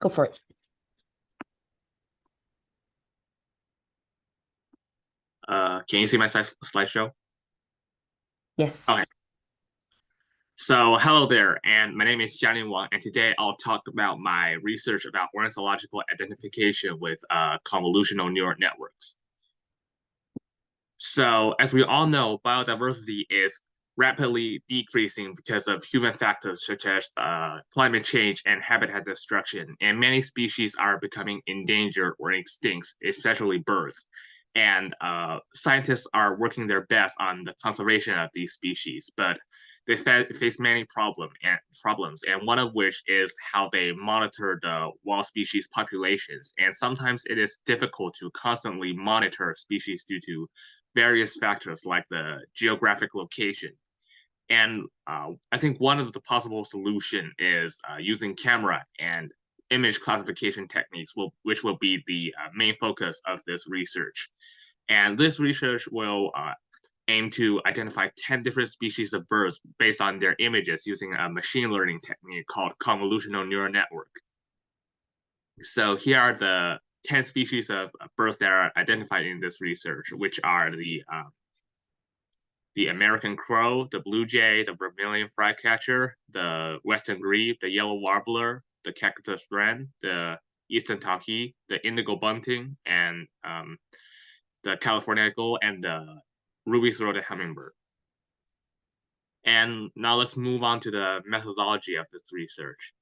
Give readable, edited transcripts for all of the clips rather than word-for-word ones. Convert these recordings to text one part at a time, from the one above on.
Go for it. Can you see my slideshow? Yes. Okay. So hello there, and my name is Jianin Wang, and today I'll talk about my research about ornithological identification with convolutional neural networks. So as we all know, biodiversity is rapidly decreasing because of human factors such as climate change and habitat destruction, and many species are becoming endangered or extinct, especially birds. And scientists are working their best on the conservation of these species, but they face many problems, and one of which is how they monitor the wild species populations. And sometimes it is difficult to constantly monitor species due to various factors like the geographic location. And I think one of the possible solution is using camera and image classification techniques, which will be the main focus of this research. And this research will aim to identify 10 different species of birds based on their images using a machine learning technique called convolutional neural network. So here are the 10 species of birds that are identified in this research, which are the American crow, the blue jay, the Vermilion flycatcher, the western grebe, the yellow warbler, the cactus wren, the eastern tawkee, the indigo bunting, and the California eagle, and the ruby-throated hummingbird. And now let's move on to the methodology of this research.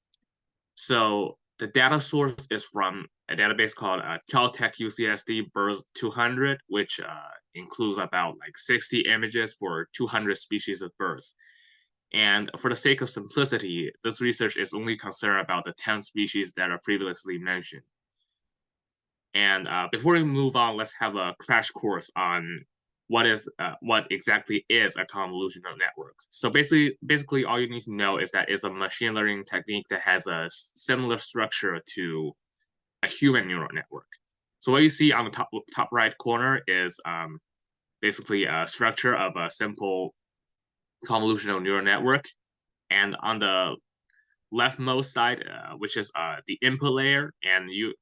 So the data source is from a database called Caltech UCSD Birds 200, which includes about like 60 images for 200 species of birds. And for the sake of simplicity, this research is only concerned about the 10 species that are previously mentioned. And before we move on, let's have a crash course on what exactly is a convolutional network. So basically, all you need to know is that it's a machine learning technique that has a similar structure to a human neural network. So what you see on the top right corner is basically a structure of a simple convolutional neural network, and on the leftmost side, which is the input layer, and you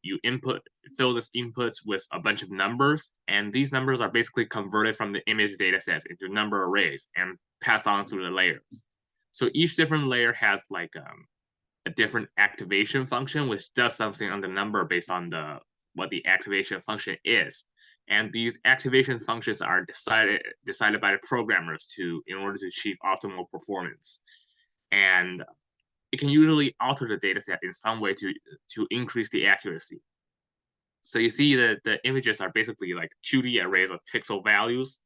fill this inputs with a bunch of numbers, and these numbers are basically converted from the image data sets into number arrays and passed on through the layers. So each different layer has like a different activation function, which does something on the number based on what the activation function is. And these activation functions are decided by the programmers in order to achieve optimal performance. And it can usually alter the data set in some way to increase the accuracy. So you see that the images are basically like 2D arrays of pixel values,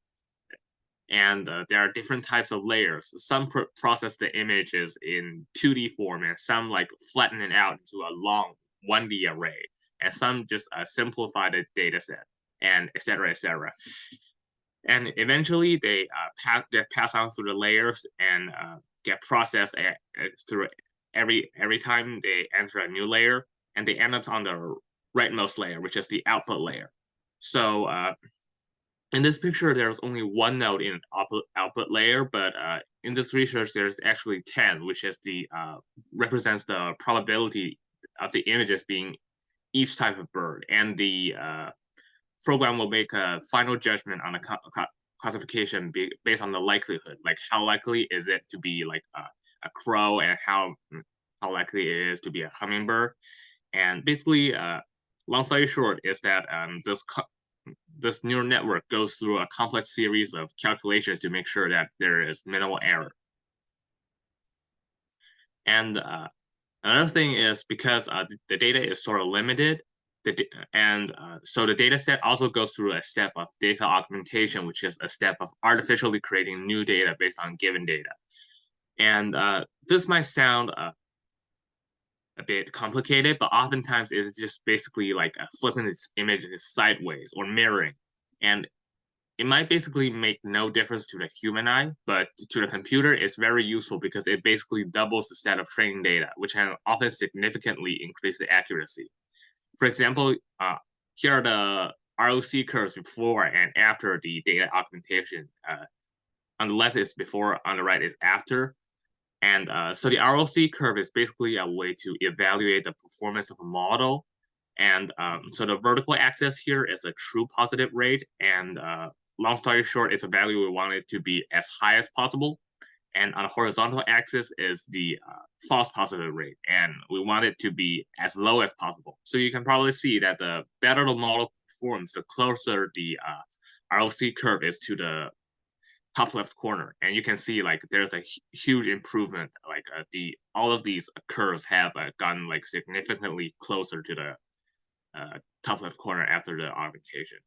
and there are different types of layers. Some process the images in 2D form, and some like flatten it out into a long 1D array, and some just simplify the data set, and et cetera, et cetera. And eventually they pass on through the layers and get processed through every time they enter a new layer, and they end up on the rightmost layer, which is the output layer. So in this picture, there's only one node in output layer, but in this research, there's actually 10, which is represents the probability of the images being each type of bird, and the program will make a final judgment on the classification based on the likelihood, like how likely is it to be like a crow, and how likely it is to be a hummingbird. And basically, long story short, is that this neural network goes through a complex series of calculations to make sure that there is minimal error. And another thing is because the data is sort of limited, so the data set also goes through a step of data augmentation, which is a step of artificially creating new data based on given data. And this might sound a bit complicated, but oftentimes it's just basically like flipping its images sideways or mirroring. And it might basically make no difference to the human eye, but to the computer, it's very useful because it basically doubles the set of training data, which can often significantly increase the accuracy. For example, here are the ROC curves before and after the data augmentation. On the left is before, on the right is after. And so the ROC curve is basically a way to evaluate the performance of a model. And so the vertical axis here is a true positive rate. And long story short, it's a value we want it to be as high as possible. And on the horizontal axis is the false positive rate. And we want it to be as low as possible. So you can probably see that the better the model performs, the closer the ROC curve is to the top left corner, and you can see like there's a huge improvement. Like all of these curves have gotten like significantly closer to the top left corner after the augmentation.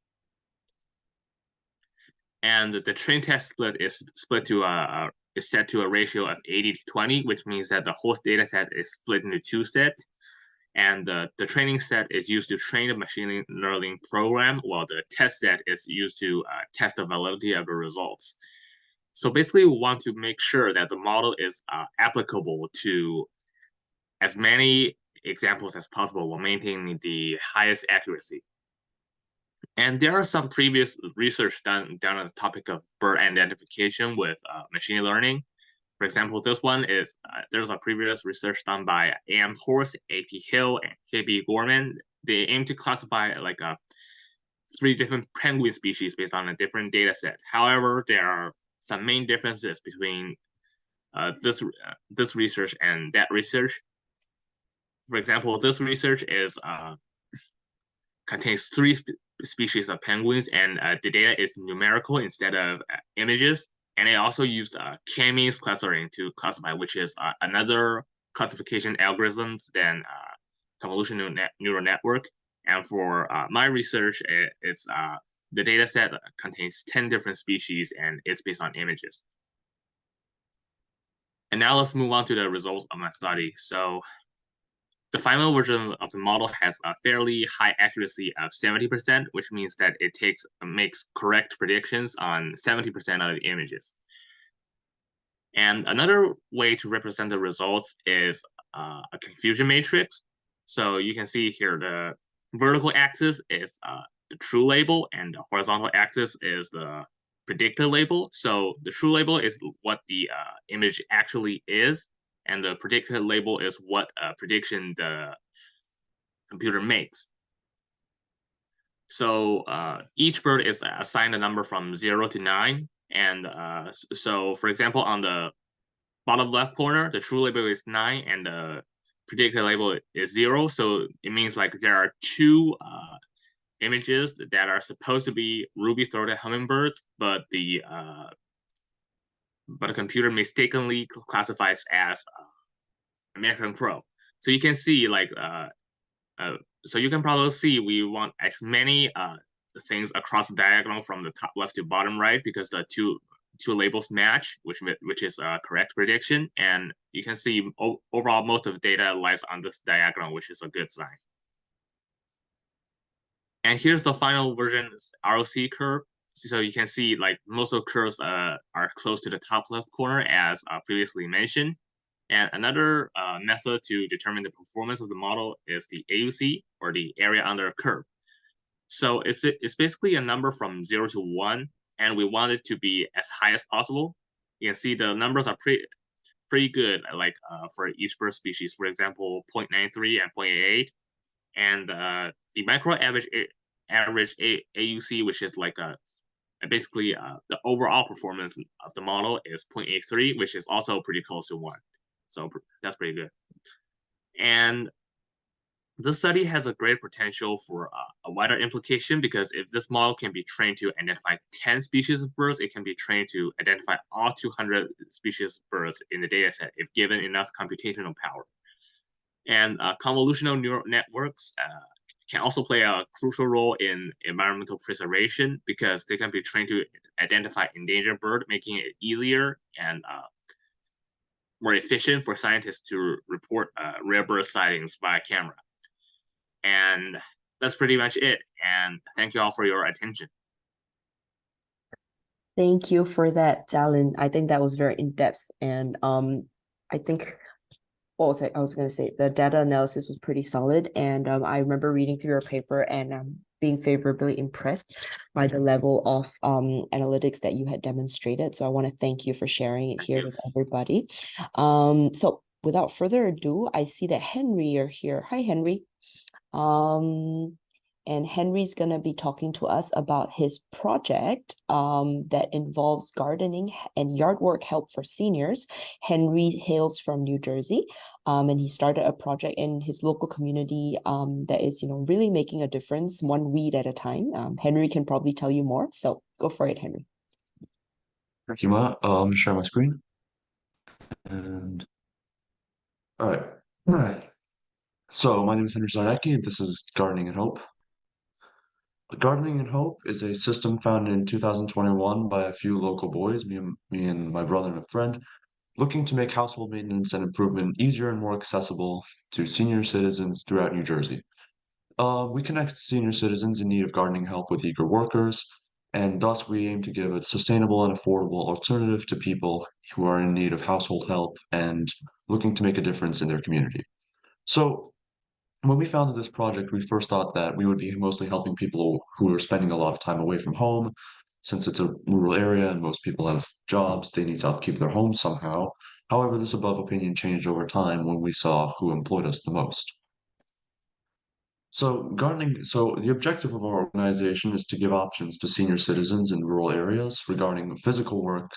And the train test split is set to a ratio of 80-20, which means that the whole data set is split into two sets. And the training set is used to train the machine learning program, while the test set is used to test the validity of the results. So basically, we want to make sure that the model is applicable to as many examples as possible while maintaining the highest accuracy. And there are some previous research done on the topic of bird identification with machine learning. For example, this one is, there's a previous research done by A.M. Horst, A.P. Hill, and K.B. Gorman. They aim to classify like 3 different penguin species based on a different data set. However, there are some main differences between this research and that research. For example, this research contains 3 species of penguins, and the data is numerical instead of images. And they also used k-means clustering to classify, which is another classification algorithm than convolutional neural network. And for my research, it's the data set contains 10 different species and it's based on images. And now let's move on to the results of my study. So the final version of the model has a fairly high accuracy of 70%, which means that it makes correct predictions on 70% of the images. And another way to represent the results is a confusion matrix. So you can see here the vertical axis is the true label, and the horizontal axis is the predicted label. So the true label is what the image actually is, and the predicted label is what prediction the computer makes. So each bird is assigned a number from 0 to 9. And so, for example, on the bottom left corner, the true label is 9, and the predicted label is 0. So it means like there are 2 images that are supposed to be ruby-throated hummingbirds, but the computer mistakenly classifies as American crow. So you can see like so you can probably see we want as many things across the diagonal from the top left to bottom right, because the two labels match, which is a correct prediction. And you can see overall most of the data lies on this diagonal, which is a good sign. And here's the final version, ROC curve. So you can see like most of the curves are close to the top left corner, as previously mentioned. And another method to determine the performance of the model is the AUC, or the area under a curve. So it's basically a number from 0 to 1, and we want it to be as high as possible. You can see the numbers are pretty good, like for each bird species. For example, 0.93 and 0.88. And the micro average AUC, which is like basically the overall performance of the model, is 0.83, which is also pretty close to 1. So that's pretty good. And this study has a great potential for a wider implication, because if this model can be trained to identify 10 species of birds, it can be trained to identify all 200 species of birds in the data set if given enough computational power. And convolutional neural networks can also play a crucial role in environmental preservation, because they can be trained to identify endangered birds, making it easier and more efficient for scientists to report rare bird sightings via camera. And that's pretty much it. And thank you all for your attention. Thank you for that, Talon. I think that was very in-depth. And I think I was going to say the data analysis was pretty solid, and I remember reading through your paper and being favorably impressed by the level of analytics that you had demonstrated. So I want to thank you for sharing it Thank here you. with everybody. So without further ado, I see that Henry are here. Hi, Henry. Um, and Henry's gonna be talking to us about his project that involves gardening and yard work help for seniors. Henry hails from New Jersey, and he started a project in his local community that is, really making a difference, one weed at a time. Henry can probably tell you more, so go for it, Henry. Thank you, Ma. I'm gonna share my screen. And all right. So my name is Henry Zarnecki, and this is Gardening and Hope. Gardening and Hope is a system founded in 2021 by a few local boys, me and my brother and a friend, looking to make household maintenance and improvement easier and more accessible to senior citizens throughout New Jersey. We connect senior citizens in need of gardening help with eager workers, and thus we aim to give a sustainable and affordable alternative to people who are in need of household help and looking to make a difference in their community. So, when we founded this project, we first thought that we would be mostly helping people who are spending a lot of time away from home. Since it's a rural area and most people have jobs, they need to upkeep their homes somehow. However, this above opinion changed over time when we saw who employed us the most. So the objective of our organization is to give options to senior citizens in rural areas regarding physical work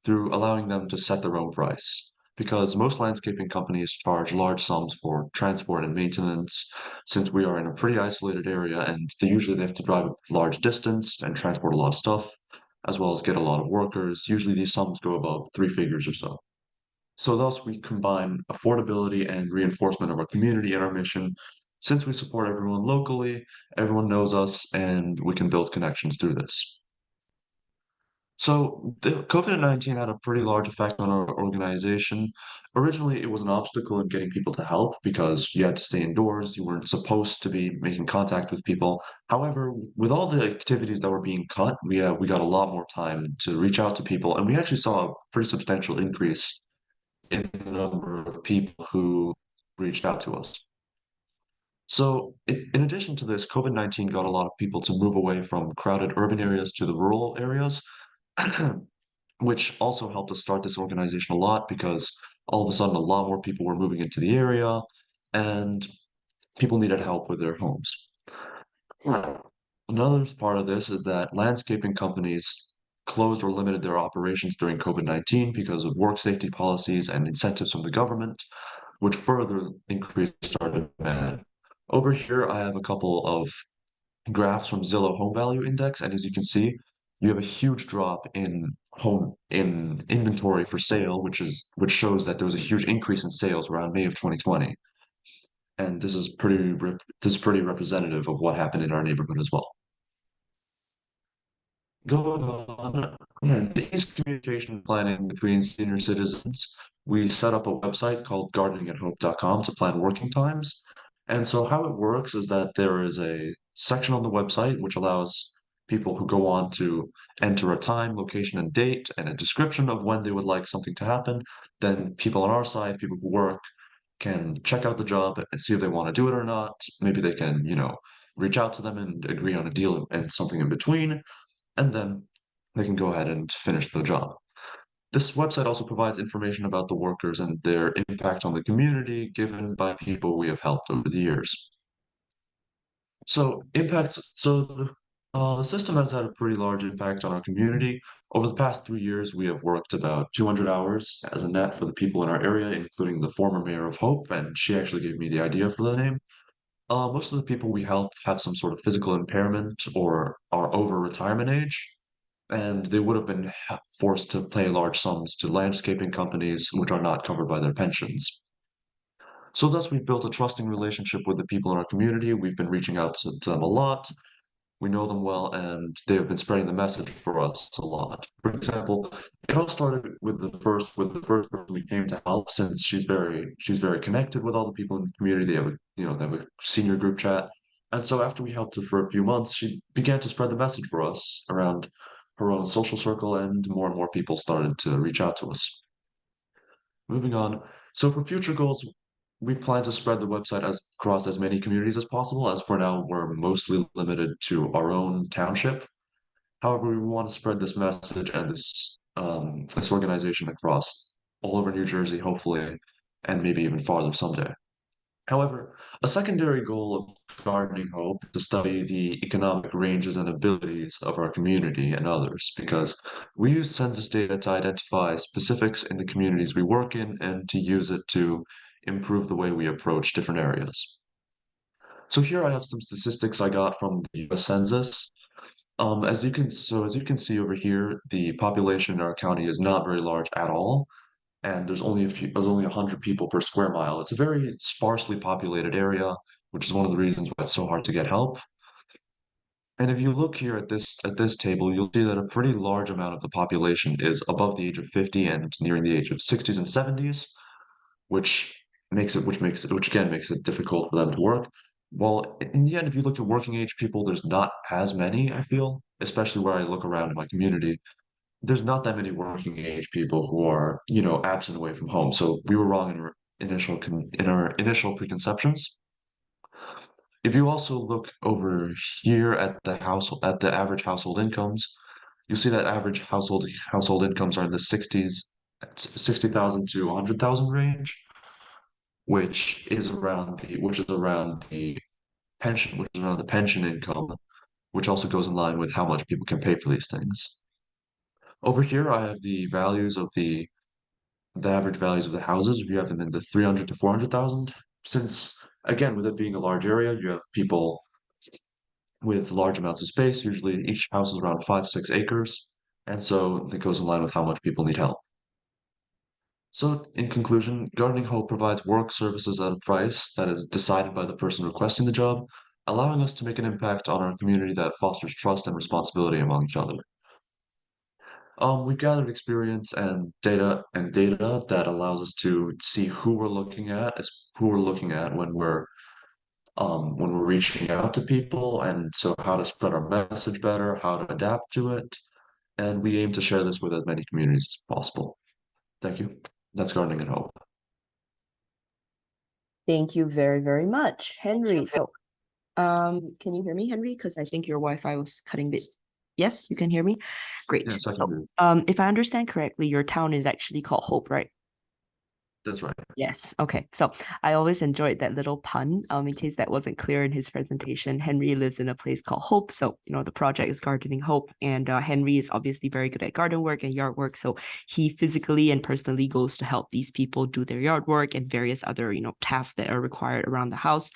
through allowing them to set their own price. Because most landscaping companies charge large sums for transport and maintenance, since we are in a pretty isolated area and they have to drive a large distance and transport a lot of stuff, as well as get a lot of workers. Usually these sums go above three figures or so. So thus we combine affordability and reinforcement of our community and our mission. Since we support everyone locally, everyone knows us, and we can build connections through this. So the COVID-19 had a pretty large effect on our organization. Originally, it was an obstacle in getting people to help because you had to stay indoors, you weren't supposed to be making contact with people. However, with all the activities that were being cut, we got a lot more time to reach out to people, and we actually saw a pretty substantial increase in the number of people who reached out to us. So, in addition to this, COVID-19 got a lot of people to move away from crowded urban areas to the rural areas, which also helped us start this organization a lot because all of a sudden a lot more people were moving into the area and people needed help with their homes. Another part of this is that landscaping companies closed or limited their operations during COVID-19 because of work safety policies and incentives from the government, which further increased our demand. Over here, I have a couple of graphs from Zillow Home Value Index, and as you can see, you have a huge drop in inventory for sale, which shows that there was a huge increase in sales around May of 2020. And this is pretty representative of what happened in our neighborhood as well. Going on, and these communication planning between senior citizens, we set up a website called gardeningandhope.com to plan working times. And so how it works is that there is a section on the website which allows people who go on to enter a time, location, and date, and a description of when they would like something to happen. Then people on our side, people who work, can check out the job and see if they want to do it or not. Maybe they can, reach out to them and agree on a deal and something in between, and then they can go ahead and finish the job. This website also provides information about the workers and their impact on the community given by people we have helped over the years. The system has had a pretty large impact on our community. Over the past 3 years, we have worked about 200 hours as a net for the people in our area, including the former mayor of Hope, and she actually gave me the idea for the name. Most of the people we help have some sort of physical impairment or are over retirement age, and they would have been forced to pay large sums to landscaping companies which are not covered by their pensions. So thus we've built a trusting relationship with the people in our community. We've been reaching out to them a lot. We know them well, and they have been spreading the message for us a lot. For example, it all started with the first person we came to help, since she's very connected with all the people in the community. They have a senior group chat. And so after we helped her for a few months, she began to spread the message for us around her own social circle, and more people started to reach out to us. Moving on. So for future goals, we plan to spread the website across as many communities as possible, as for now, we're mostly limited to our own township. However, we want to spread this message and this organization across all over New Jersey, hopefully, and maybe even farther someday. However, a secondary goal of Gardening Hope is to study the economic ranges and abilities of our community and others, because we use census data to identify specifics in the communities we work in and to use it to improve the way we approach different areas. So here I have some statistics I got from the US Census. As you can see over here, the population in our county is not very large at all, and there's only 100 people per square mile. It's a very sparsely populated area, which is one of the reasons why it's so hard to get help. And if you look here at this table, you'll see that a pretty large amount of the population is above the age of 50 and nearing the age of 60s and 70s, which again makes it difficult for them to work. Well, in the end, if you look at working age people, there's not as many, I feel, especially where I look around in my community. There's not that many working age people who are, absent away from home. So we were wrong in our initial preconceptions. If you also look over here at the average household incomes, you'll see that average household incomes are in the 60s, 60,000 to 100,000 range, which is around the pension income, which also goes in line with how much people can pay for these things. Over here, I have the average values of the houses. We have them in the 300 to 400,000. Since again, with it being a large area, you have people with large amounts of space. Usually, each house is around 5, 6 acres, and so it goes in line with how much people need help. So, in conclusion, Gardening Hope provides work services at a price that is decided by the person requesting the job, allowing us to make an impact on our community that fosters trust and responsibility among each other. We've gathered experience and data that allows us to see who we're looking at when we're reaching out to people, and so how to spread our message better, how to adapt to it, and we aim to share this with as many communities as possible. Thank you. That's Gardening and Hope. Thank you very, very much, Henry. So, can you hear me, Henry? Because I think your Wi-Fi was cutting bit. Yes, you can hear me? Great. Yes, I can So, do. if I understand correctly, your town is actually called Hope, right? That's right. Yes. Okay. So I always enjoyed that little pun. In case that wasn't clear in his presentation, Henry lives in a place called Hope. So, the project is Gardening Hope. And Henry is obviously very good at garden work and yard work. So he physically and personally goes to help these people do their yard work and various other, tasks that are required around the house.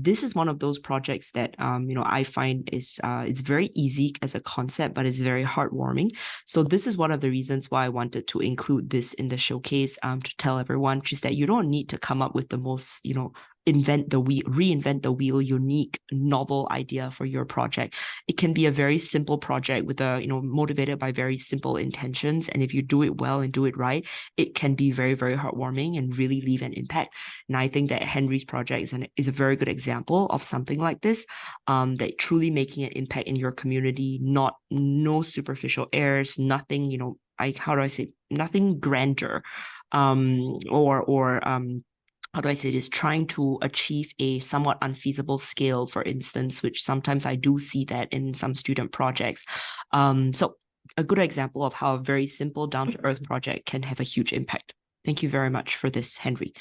This is one of those projects that, I find is it's very easy as a concept, but it's very heartwarming. So this is one of the reasons why I wanted to include this in the showcase, to tell everyone, which is that you don't need to come up with the most, reinvent the wheel, unique, novel idea for your project. It can be a very simple project with motivated by very simple intentions. And if you do it well and do it right, it can be very, very heartwarming and really leave an impact. And I think that Henry's project is a very good example of something like this, that truly making an impact in your community, no superficial airs, nothing, how do I say, nothing grandeur, or how do I say this, trying to achieve a somewhat unfeasible scale, for instance, which sometimes I do see that in some student projects. So a good example of how a very simple down-to-earth project can have a huge impact. Thank you very much for this, Henry,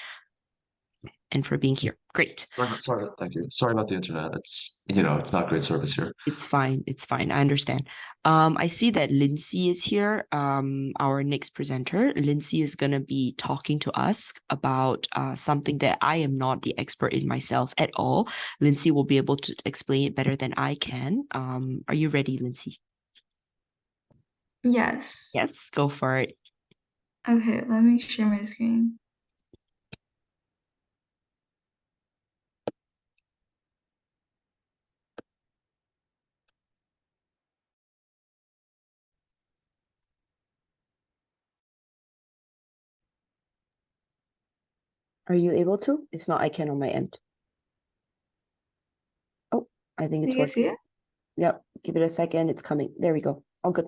and for being here. Great. Sorry, thank you. Sorry about the internet. It's not great service here. It's fine. It's fine. I understand. I see that Lindsay is here, our next presenter. Lindsay is going to be talking to us about something that I am not the expert in myself at all. Lindsay will be able to explain it better than I can. Are you ready, Lindsay? Yes. Yes, go for it. Okay, let me share my screen. Are you able to? If not, I can on my end. Oh, I think Do it's you guys see working. it? Yep, give it a second. It's coming. There we go. All good.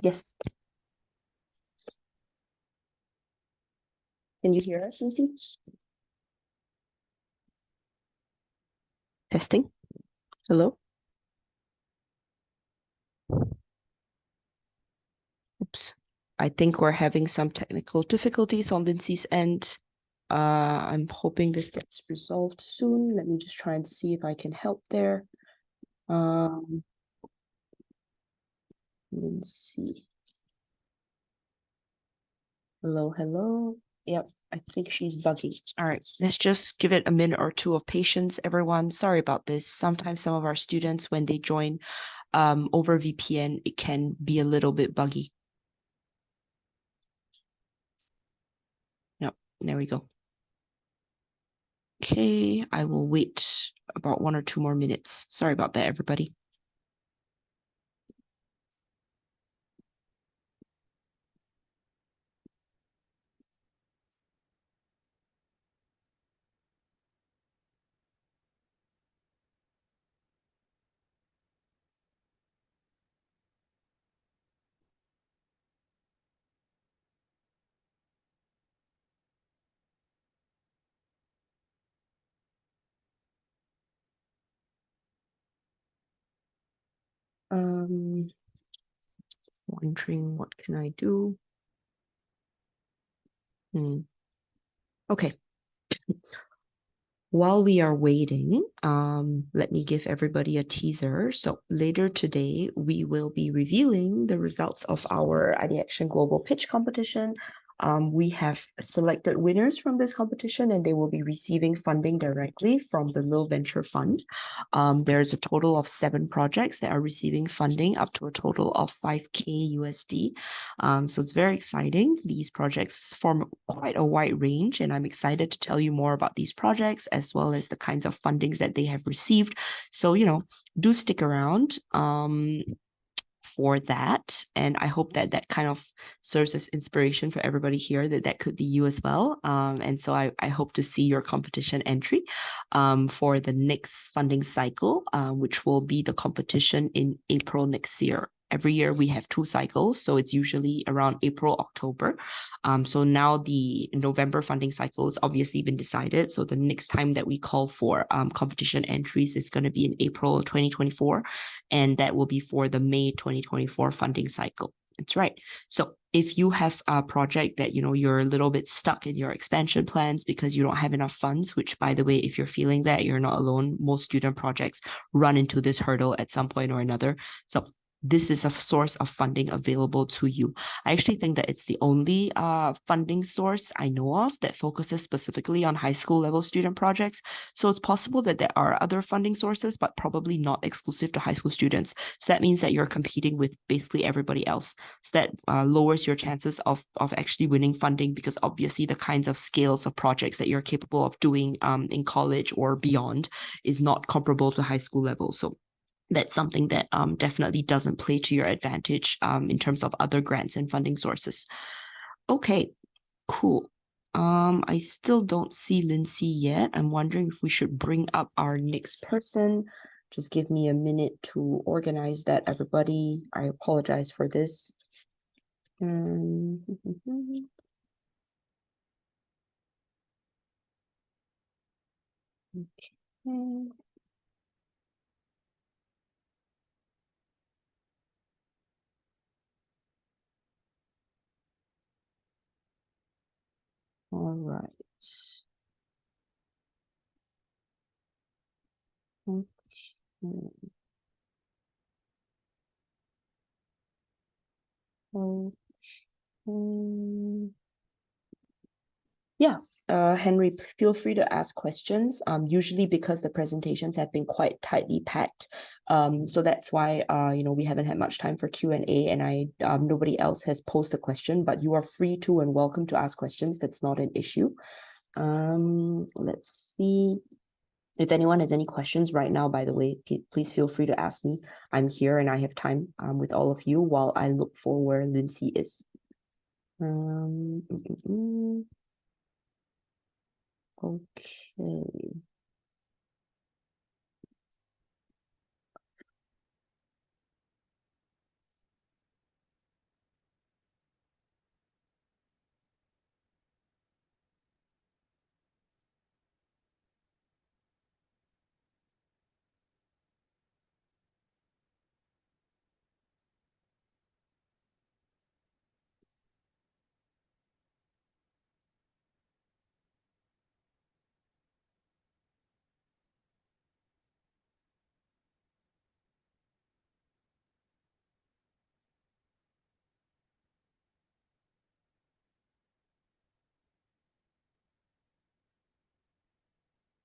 Yes. Can you hear us, Lucy? Testing. Hello? Oops. I think we're having some technical difficulties on Lindsay's end. I'm hoping this gets resolved soon. Let me just try and see if I can help there. Lindsay. Hello, hello. Yep, I think she's buggy. All right, let's just give it a minute or two of patience, everyone. Sorry about this. Sometimes some of our students, when they join over VPN, it can be a little bit buggy. Yep, there we go. Okay, I will wait about 1 or 2 more minutes. Sorry about that, everybody. Wondering what can I do? Okay. While we are waiting, let me give everybody a teaser. So later today, we will be revealing the results of our ID Action Global Pitch competition. We have selected winners from this competition, and they will be receiving funding directly from the Lil Venture Fund. There's a total of 7 projects that are receiving funding up to a total of 5K USD. So it's very exciting. These projects form quite a wide range, and I'm excited to tell you more about these projects as well as the kinds of fundings that they have received. So, do stick around for that, and I hope that that kind of serves as inspiration for everybody here, that could be you as well. And so I hope to see your competition entry for the next funding cycle, which will be the competition in April next year. Every year we have 2 cycles, so it's usually around April, October. So now the November funding cycle has obviously been decided. So the next time that we call for competition entries is going to be in April 2024, and that will be for the May 2024 funding cycle. That's right. So if you have a project that, you're a little bit stuck in your expansion plans because you don't have enough funds, which, by the way, if you're feeling that, you're not alone. Most student projects run into this hurdle at some point or another. So this is a source of funding available to you. I actually think that it's the only funding source I know of that focuses specifically on high school level student projects. So it's possible that there are other funding sources, but probably not exclusive to high school students. So that means that you're competing with basically everybody else. So that lowers your chances of actually winning funding, because obviously the kinds of scales of projects that you're capable of doing in college or beyond is not comparable to high school level. So that's something that definitely doesn't play to your advantage in terms of other grants and funding sources. Okay, cool. I still don't see Lindsay yet. I'm wondering if we should bring up our next person. Just give me a minute to organize that, everybody. I apologize for this. Okay. All right. Okay. Okay. Yeah, Henry, feel free to ask questions. Usually because the presentations have been quite tightly packed. So that's why we haven't had much time for Q&A, and nobody else has posed a question, but you are free to and welcome to ask questions. That's not an issue. Let's see. If anyone has any questions right now, by the way, please feel free to ask me. I'm here and I have time with all of you while I look for where Lindsay is. Okay.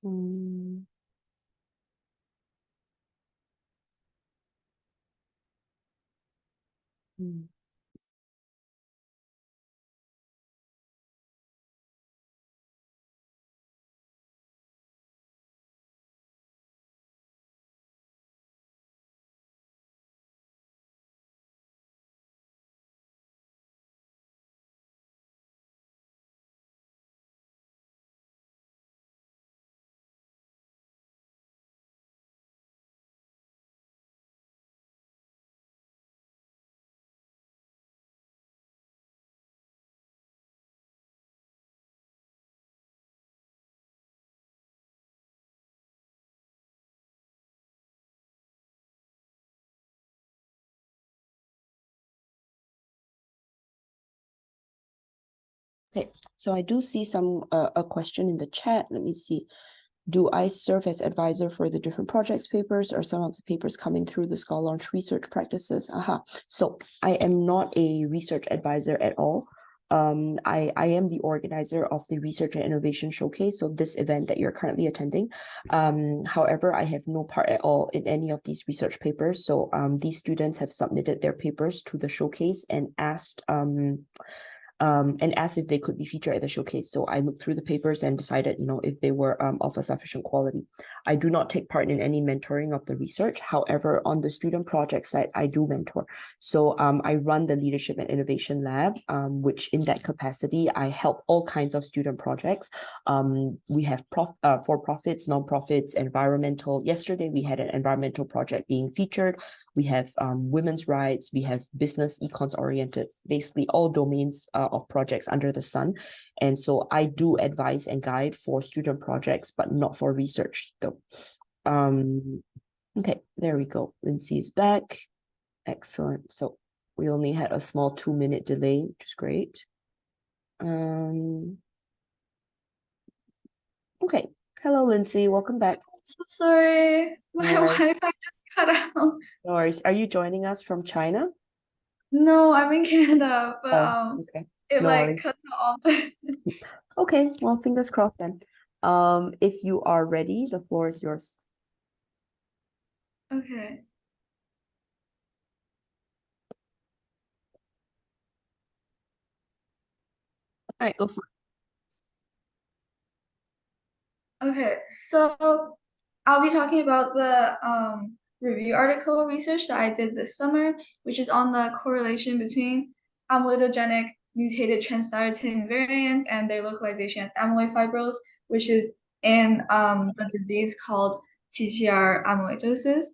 Mm. Mm. Okay, so I do see a question in the chat. Let me see. Do I serve as advisor for the different projects papers or some of the papers coming through the Scholar Launch research practices? So I am not a research advisor at all. I am the organizer of the Research and Innovation Showcase, so this event that you're currently attending. However, I have no part at all in any of these research papers. So these students have submitted their papers to the showcase and asked if they could be featured at the showcase. So I looked through the papers and decided, if they were of a sufficient quality. I do not take part in any mentoring of the research. However, on the student project side, I do mentor. So I run the Leadership and Innovation Lab, which in that capacity, I help all kinds of student projects. We have for-profits, non-profits, environmental. Yesterday, we had an environmental project being featured. We have women's rights, we have business econs oriented, basically all domains of projects under the sun. And so I do advise and guide for student projects, but not for research though. Okay, there we go. Lindsay is back. Excellent. So we only had a small 2-minute delay, which is great. Okay. Hello, Lindsay. Welcome back. So sorry, my Wi-Fi just cut out. No worries. Are you joining us from China? No, I'm in Canada, but okay. it No like worries. cuts out often. Okay, well, fingers crossed then. If you are ready, the floor is yours. Okay. All right, go for it. Okay, so I'll be talking about the review article research that I did this summer, which is on the correlation between amyloidogenic mutated transthyretin variants and their localization as amyloid fibrils, which is in the disease called TTR amyloidosis.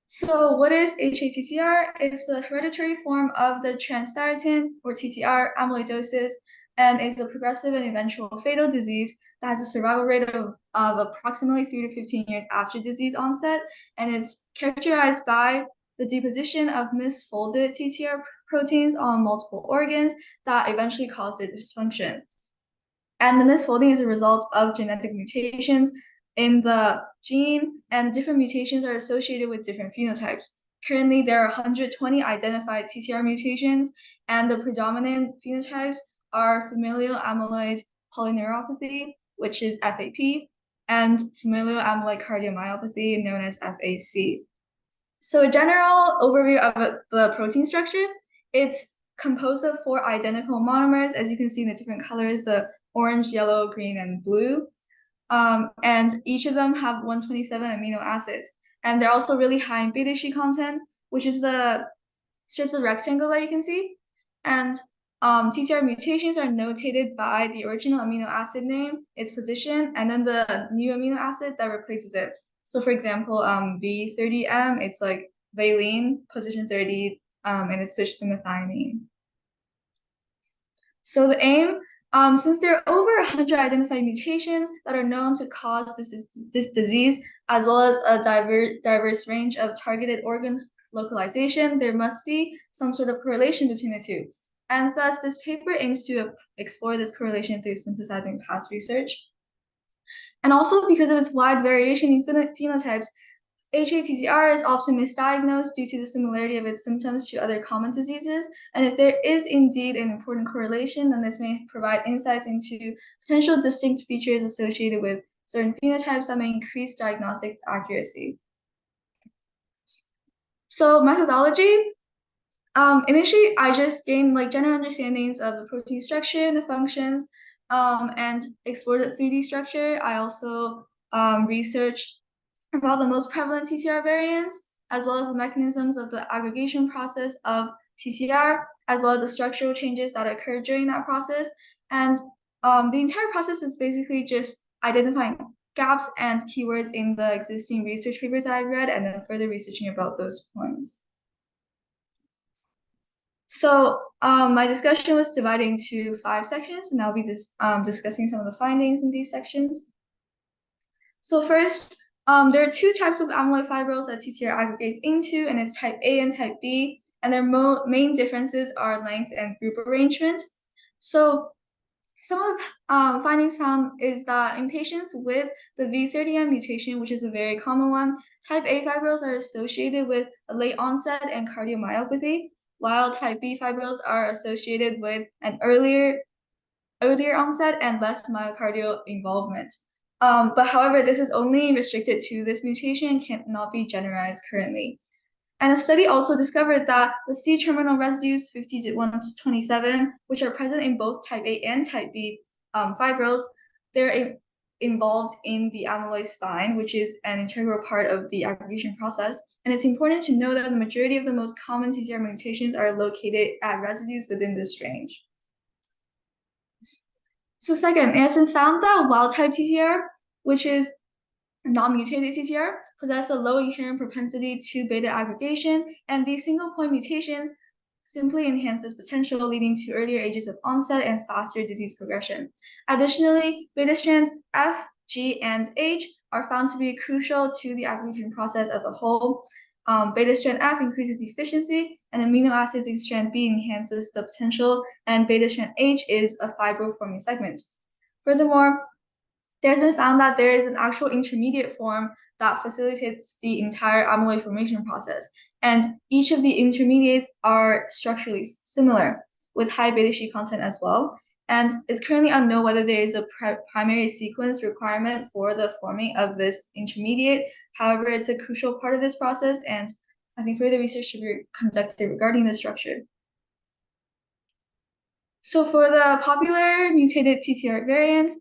So what is hATTR? It's a hereditary form of the transthyretin or TTR amyloidosis, and it's a progressive and eventual fatal disease that has a survival rate of approximately 3 to 15 years after disease onset, and it's characterized by the deposition of misfolded TTR proteins on multiple organs that eventually cause their dysfunction. And the misfolding is a result of genetic mutations in the gene, and different mutations are associated with different phenotypes. Currently, there are 120 identified TTR mutations, and the predominant phenotypes are familial amyloid polyneuropathy, which is FAP, and familial amyloid cardiomyopathy, known as FAC. So a general overview of the protein structure, it's composed of 4 identical monomers, as you can see in the different colors, the orange, yellow, green, and blue. And each of them have 127 amino acids. And they're also really high in beta sheet content, which is the strips of rectangle that you can see. And TTR mutations are notated by the original amino acid name, its position, and then the new amino acid that replaces it. So for example, V30M, it's like valine, position 30, and it's switched to methionine. So the aim, since there are over 100 identified mutations that are known to cause this disease, as well as a diverse range of targeted organ localization, there must be some sort of correlation between the two. And thus, this paper aims to explore this correlation through synthesizing past research. And also because of its wide variation in phenotypes, HATTR is often misdiagnosed due to the similarity of its symptoms to other common diseases, and if there is indeed an important correlation, then this may provide insights into potential distinct features associated with certain phenotypes that may increase diagnostic accuracy. So methodology, initially I just gained like general understandings of the protein structure and the functions, and explored the 3D structure. I also researched about the most prevalent TTR variants, as well as the mechanisms of the aggregation process of TTR, as well as the structural changes that occur during that process. And the entire process is basically just identifying gaps and keywords in the existing research papers that I've read, and then further researching about those points. So my discussion was divided into 5 sections, and I'll be discussing some of the findings in these sections. So first, there are 2 types of amyloid fibrils that TTR aggregates into, and it's type A and type B, and their main differences are length and group arrangement. So some of the findings found is that in patients with the V30M mutation, which is a very common one, type A fibrils are associated with a late onset and cardiomyopathy, while type B fibrils are associated with an earlier onset and less myocardial involvement. But however, this is only restricted to this mutation and cannot be generalized currently. And a study also discovered that the C-terminal residues 51 to 27, which are present in both type A and type B fibrils, they're involved in the amyloid spine, which is an integral part of the aggregation process. And it's important to know that the majority of the most common TTR mutations are located at residues within this range. So second, it has been found that wild-type TTR, which is non-mutated TTR, possess a low inherent propensity to beta aggregation, and these single-point mutations simply enhance this potential, leading to earlier ages of onset and faster disease progression. Additionally, beta strands F, G, and H are found to be crucial to the aggregation process as a whole. Beta strand F increases efficiency, and amino acids in strand B enhances the potential, and beta strand H is a fibro-forming segment. Furthermore, there's been found that there is an actual intermediate form that facilitates the entire amyloid formation process, and each of the intermediates are structurally similar with high beta-sheet content as well. And it's currently unknown whether there is a primary sequence requirement for the forming of this intermediate. However, it's a crucial part of this process, and I think further research should be conducted regarding the structure. So for the popular mutated TTR variants,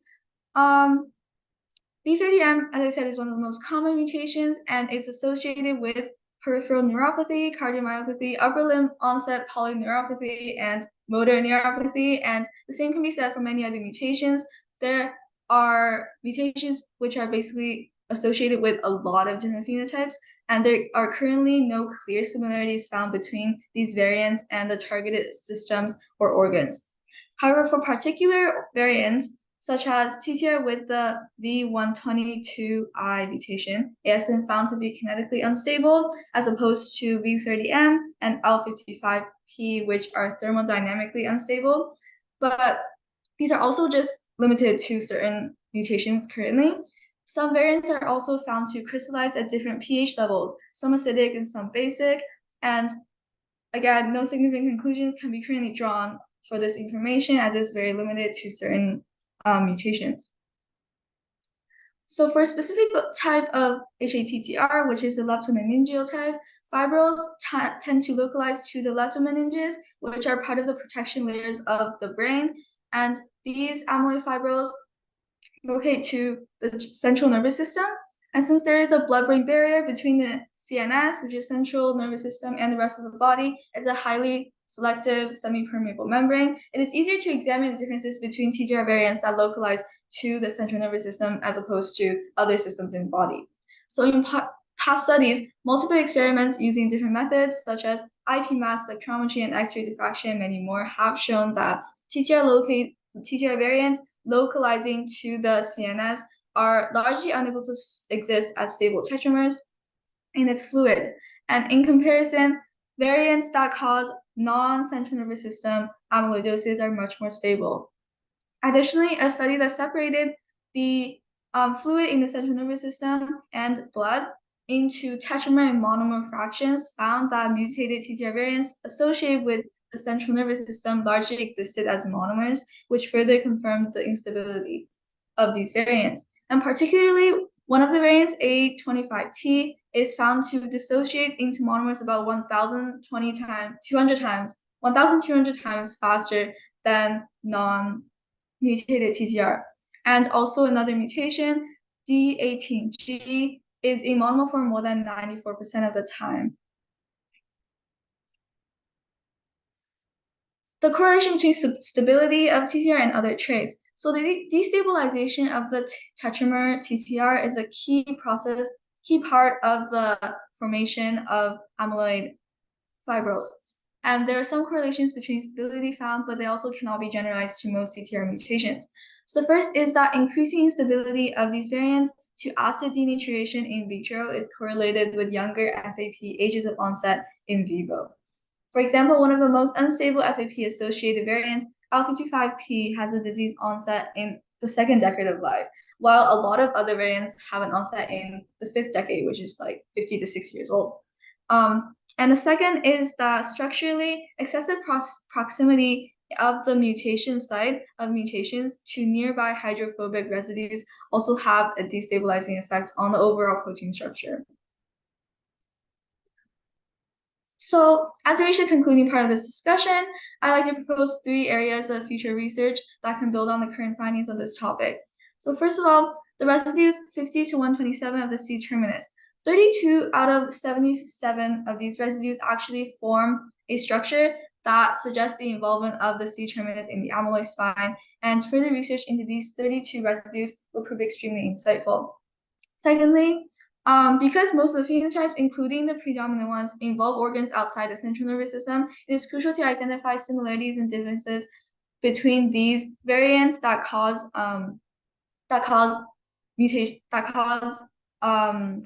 V30M, as I said, is one of the most common mutations, and it's associated with peripheral neuropathy, cardiomyopathy, upper limb onset polyneuropathy, and motor neuropathy. And the same can be said for many other mutations. There are mutations which are basically associated with a lot of different phenotypes, and there are currently no clear similarities found between these variants and the targeted systems or organs. However, for particular variants, such as TTR with the V122I mutation, it has been found to be kinetically unstable, as opposed to V30M and L55P, which are thermodynamically unstable. But these are also just limited to certain mutations currently. Some variants are also found to crystallize at different pH levels, some acidic and some basic. And again, no significant conclusions can be currently drawn for this information, as it's very limited to certain mutations. So for a specific type of HATTR, which is the leptomeningeal type, fibrils tend to localize to the leptomeninges, which are part of the protection layers of the brain. And these amyloid fibrils locate to the central nervous system. And since there is a blood-brain barrier between the CNS, which is central nervous system, and the rest of the body, it's a highly selective semi-permeable membrane. It is easier to examine the differences between TTR variants that localize to the central nervous system as opposed to other systems in the body. So in past studies, multiple experiments using different methods such as IP mass spectrometry and X-ray diffraction and many more have shown that TTR variants localizing to the CNS are largely unable to exist as stable tetramers in its fluid. And in comparison, variants that cause non-central nervous system amyloidosis are much more stable. Additionally, a study that separated the fluid in the central nervous system and blood into tetramer and monomer fractions found that mutated TTR variants associated with the central nervous system largely existed as monomers, which further confirmed the instability of these variants. And particularly, one of the variants, A25T, is found to dissociate into monomers about 1,200 times faster than non-mutated TTR. And also another mutation, D18G, is a monomer for more than 94% of the time. The correlation between stability of TTR and other traits. So the destabilization of the tetramer TTR is a key part of the formation of amyloid fibrils. And there are some correlations between stability found, but they also cannot be generalized to most TTR mutations. So the first is that increasing stability of these variants to acid denaturation in vitro is correlated with younger FAP ages of onset in vivo. For example, one of the most unstable FAP-associated variants, alpha-25P, has a disease onset in the second decade of life, while a lot of other variants have an onset in the fifth decade, which is like 50 to 60 years old. And the second is that structurally, excessive proximity of the mutation site of mutations to nearby hydrophobic residues also have a destabilizing effect on the overall protein structure. So as we reach the concluding part of this discussion, I'd like to propose 3 areas of future research that can build on the current findings of this topic. So first of all, the residues 50 to 127 of the C terminus. 32 out of 77 of these residues actually form a structure that suggests the involvement of the C terminus in the amyloid spine, and further research into these 32 residues will prove extremely insightful. Secondly, because most of the phenotypes, including the predominant ones, involve organs outside the central nervous system, it is crucial to identify similarities and differences between these variants that cause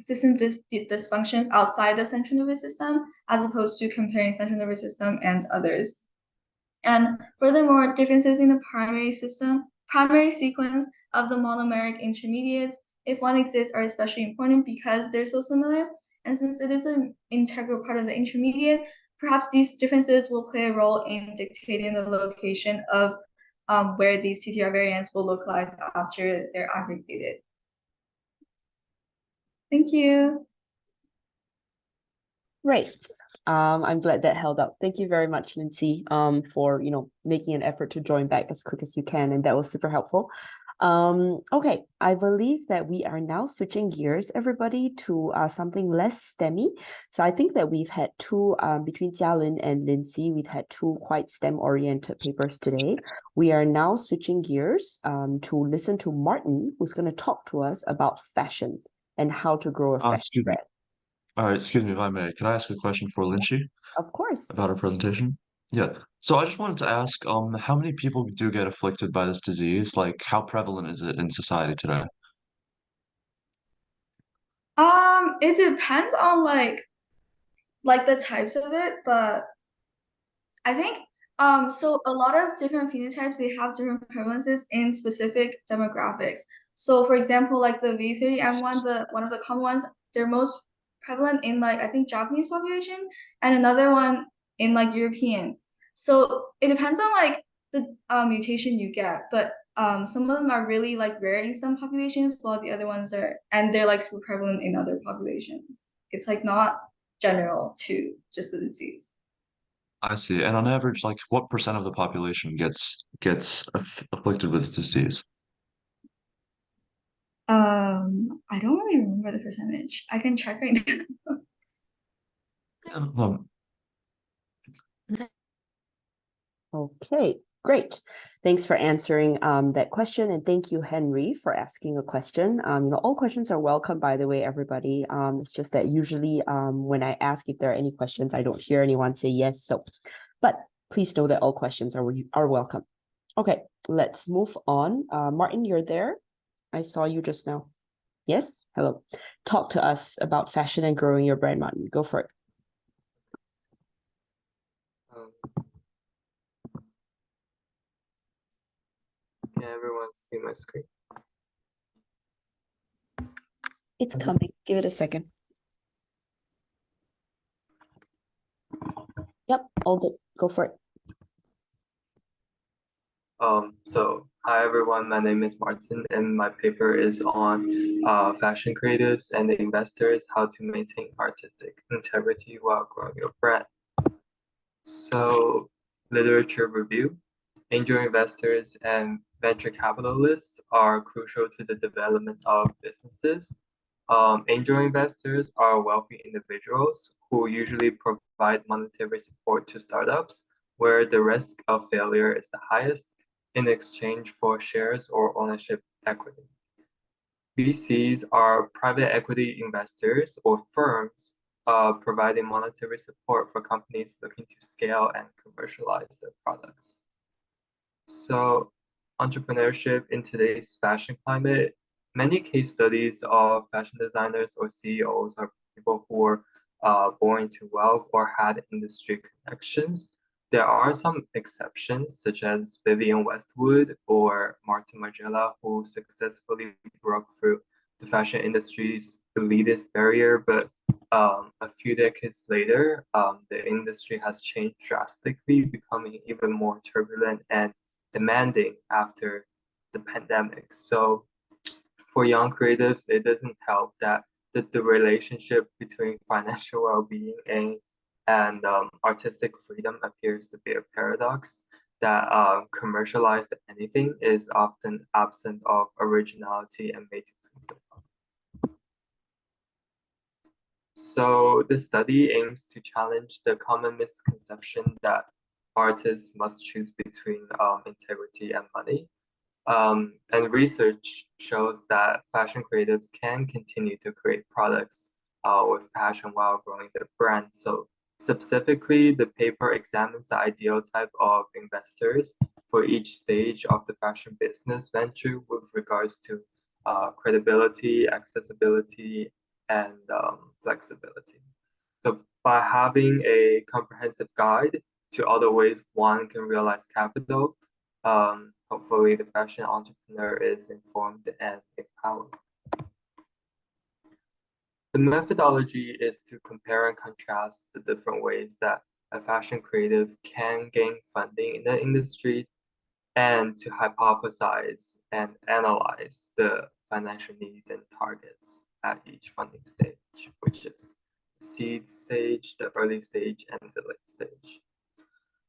system dysfunctions outside the central nervous system, as opposed to comparing central nervous system and others. And furthermore, differences in the primary sequence of the monomeric intermediates, if one exists, are especially important because they're so similar. And since it is an integral part of the intermediate, perhaps these differences will play a role in dictating the location of where these TTR variants will localize after they're aggregated. Thank you. Great. I'm glad that held up. Thank you very much, Lindsay, for making an effort to join back as quick as you can, and that was super helpful. Okay, I believe that we are now switching gears, everybody, to something less STEMmy. So I think that we've had two, between Jialin and Lindsay, we've had 2 quite STEM-oriented papers today. We are now switching gears to listen to Martin, who's going to talk to us about fashion and how to grow a fashion Excuse me. brand. All right, excuse me if I may. Can I ask a question for Lindsay Of course. about her presentation? Yeah. So I just wanted to ask, how many people do get afflicted by this disease? Like, how prevalent is it in society today? It depends on like the types of it, but I think so a lot of different phenotypes, they have different prevalences in specific demographics. So for example, like the V30M1, one of the common ones, they're most prevalent in like I think Japanese population, and another one in like European. So it depends on like the mutation you get, but some of them are really like rare in some populations, while the other ones they're like super prevalent in other populations. It's like not general to just the disease. I see. And on average, like, what percent of the population gets afflicted with this disease? I don't really remember the percentage. I can check right now. Um, Okay, great. Thanks for answering that question, and thank you, Henry, for asking a question. All questions are welcome, by the way, everybody. It's just that usually when I ask if there are any questions, I don't hear anyone say yes. But please know that all questions are welcome. Okay, let's move on. Martin, you're there. I saw you just now. Yes, hello. Talk to us about fashion and growing your brand, Martin. Go for it. Can everyone see my screen? It's coming. Give it a second. All good. Go for it. So hi everyone, my name is Martin and my paper is on fashion creatives and investors, how to maintain artistic integrity while growing your brand. So literature review, angel investors and venture capitalists are crucial to the development of businesses. Angel investors are wealthy individuals who usually provide monetary support to startups where the risk of failure is the highest in exchange for shares or ownership equity. VCs are private equity investors or firms providing monetary support for companies looking to scale and commercialize their products. So, entrepreneurship in today's fashion climate, many case studies of fashion designers or CEOs are people who were born into wealth or had industry connections. There are some exceptions, such as Vivienne Westwood or Martin Margiela, who successfully broke through the fashion industry's elitist barrier, but a few decades later, the industry has changed drastically, becoming even more turbulent and demanding after the pandemic. So for young creatives, it doesn't help that the relationship between financial well-being and artistic freedom appears to be a paradox, that commercialized anything is often absent of originality and made to please the public. So the study aims to challenge the common misconception that artists must choose between integrity and money. And research shows that fashion creatives can continue to create products with passion while growing their brand. So specifically, the paper examines the ideal type of investors for each stage of the fashion business venture with regards to credibility, accessibility, and flexibility. So by having a comprehensive guide to other ways one can realize capital, hopefully the fashion entrepreneur is informed and empowered. The methodology is to compare and contrast the different ways that a fashion creative can gain funding in the industry and to hypothesize and analyze the financial needs and targets at each funding stage, which is the seed stage, the early stage, and the late stage.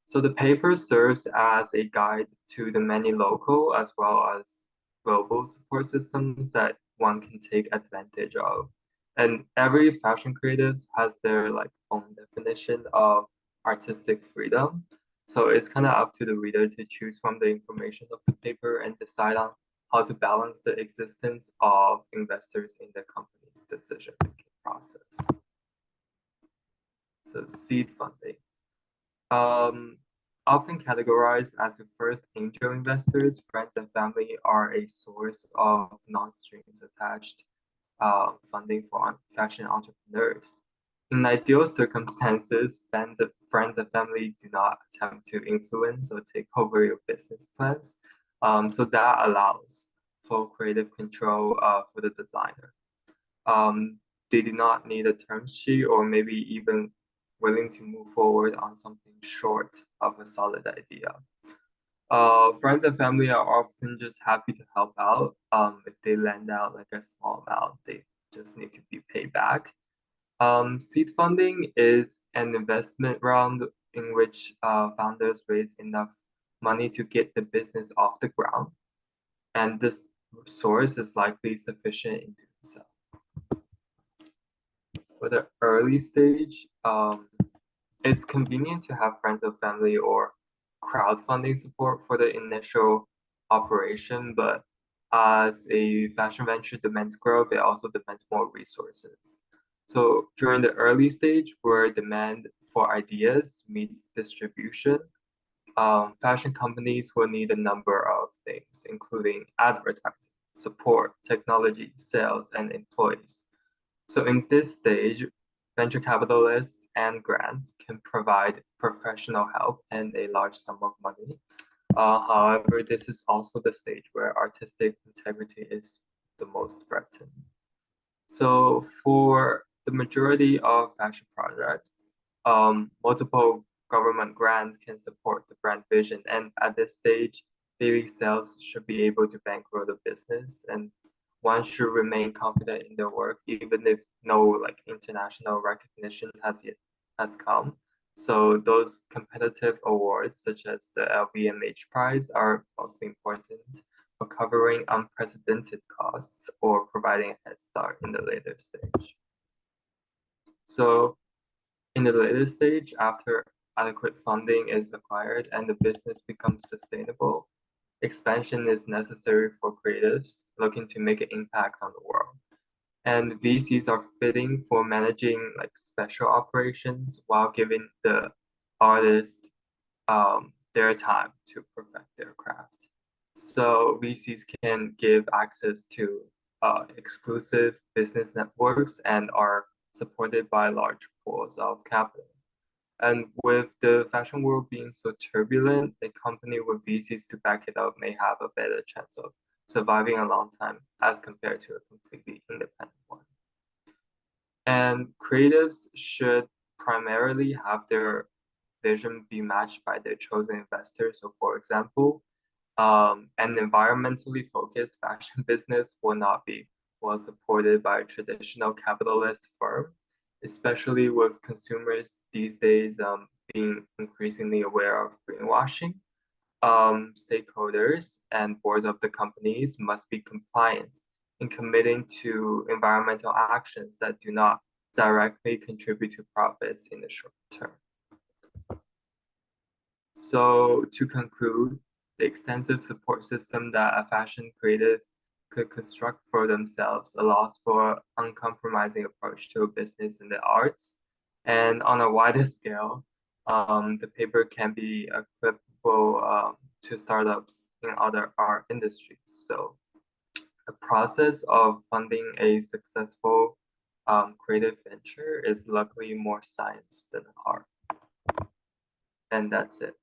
So the paper serves as a guide to the many local as well as global support systems that one can take advantage of. And every fashion creative has their own definition of artistic freedom. So it's kind of up to the reader to choose from the information of the paper and decide on how to balance the existence of investors in the company's decision-making process. So seed funding. Often categorized as the first angel investors, friends and family are a source of non-strings attached funding for fashion entrepreneurs. In ideal circumstances, friends and family do not attempt to influence or take over your business plans. So that allows for creative control for the designer. They do not need a term sheet or maybe even willing to move forward on something short of a solid idea. Friends and family are often just happy to help out. If they lend out like a small amount, they just need to be paid back. Seed funding is an investment round in which founders raise enough money to get the business off the ground, and this source is likely sufficient in doing so. For the early stage, it's convenient to have friends or family or crowdfunding support for the initial operation, but as a fashion venture demands growth, it also demands more resources. So during the early stage, where demand for ideas meets distribution, fashion companies will need a number of things, including advertising, support, technology, sales, and employees. So in this stage, venture capitalists and grants can provide professional help and a large sum of money. However, this is also the stage where artistic integrity is the most threatened. So for the majority of fashion projects, multiple government grants can support the brand vision. And at this stage, daily sales should be able to bankroll the business, and one should remain confident in their work, even if no like international recognition has come. So those competitive awards, such as the LVMH prize, are mostly important for covering unprecedented costs or providing a head start in the later stage. So in the later stage, after adequate funding is acquired and the business becomes sustainable, expansion is necessary for creatives looking to make an impact on the world. And VCs are fitting for managing like special operations while giving the artist their time to perfect their craft. So VCs can give access to exclusive business networks and are supported by large pools of capital. And with the fashion world being so turbulent, a company with VCs to back it up may have a better chance of surviving a long time as compared to a completely independent one. And creatives should primarily have their vision be matched by their chosen investors. So for example, an environmentally focused fashion business will not be well supported by a traditional capitalist firm, especially with consumers these days being increasingly aware of greenwashing. Stakeholders and boards of the companies must be compliant in committing to environmental actions that do not directly contribute to profits in the short term. So to conclude, the extensive support system that a fashion creative could construct for themselves allows for uncompromising approach to a business in the arts. And on a wider scale, the paper can be applicable to startups in other art industries. So the process of funding a successful creative venture is luckily more science than art. And that's it.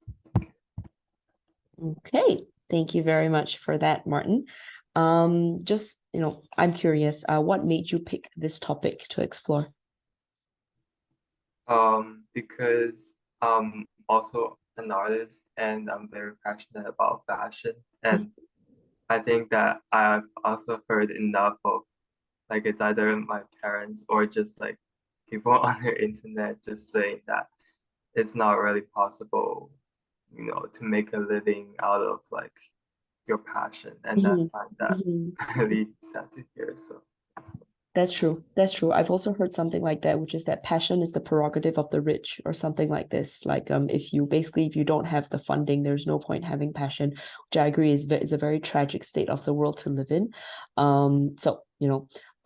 Okay, thank you very much for that, Martin. Just, I'm curious, what made you pick this topic to explore? Because I'm also an artist and I'm very passionate about fashion. And I think that I've also heard enough of like it's either my parents or just like people on the internet just saying that it's not really possible, to make a living out of like your passion. And I find that really sad to hear. So That's true. That's true. I've also heard something like that, which is that passion is the prerogative of the rich or something like this. Like if you don't have the funding, there's no point having passion, which I agree is a very tragic state of the world to live in. So,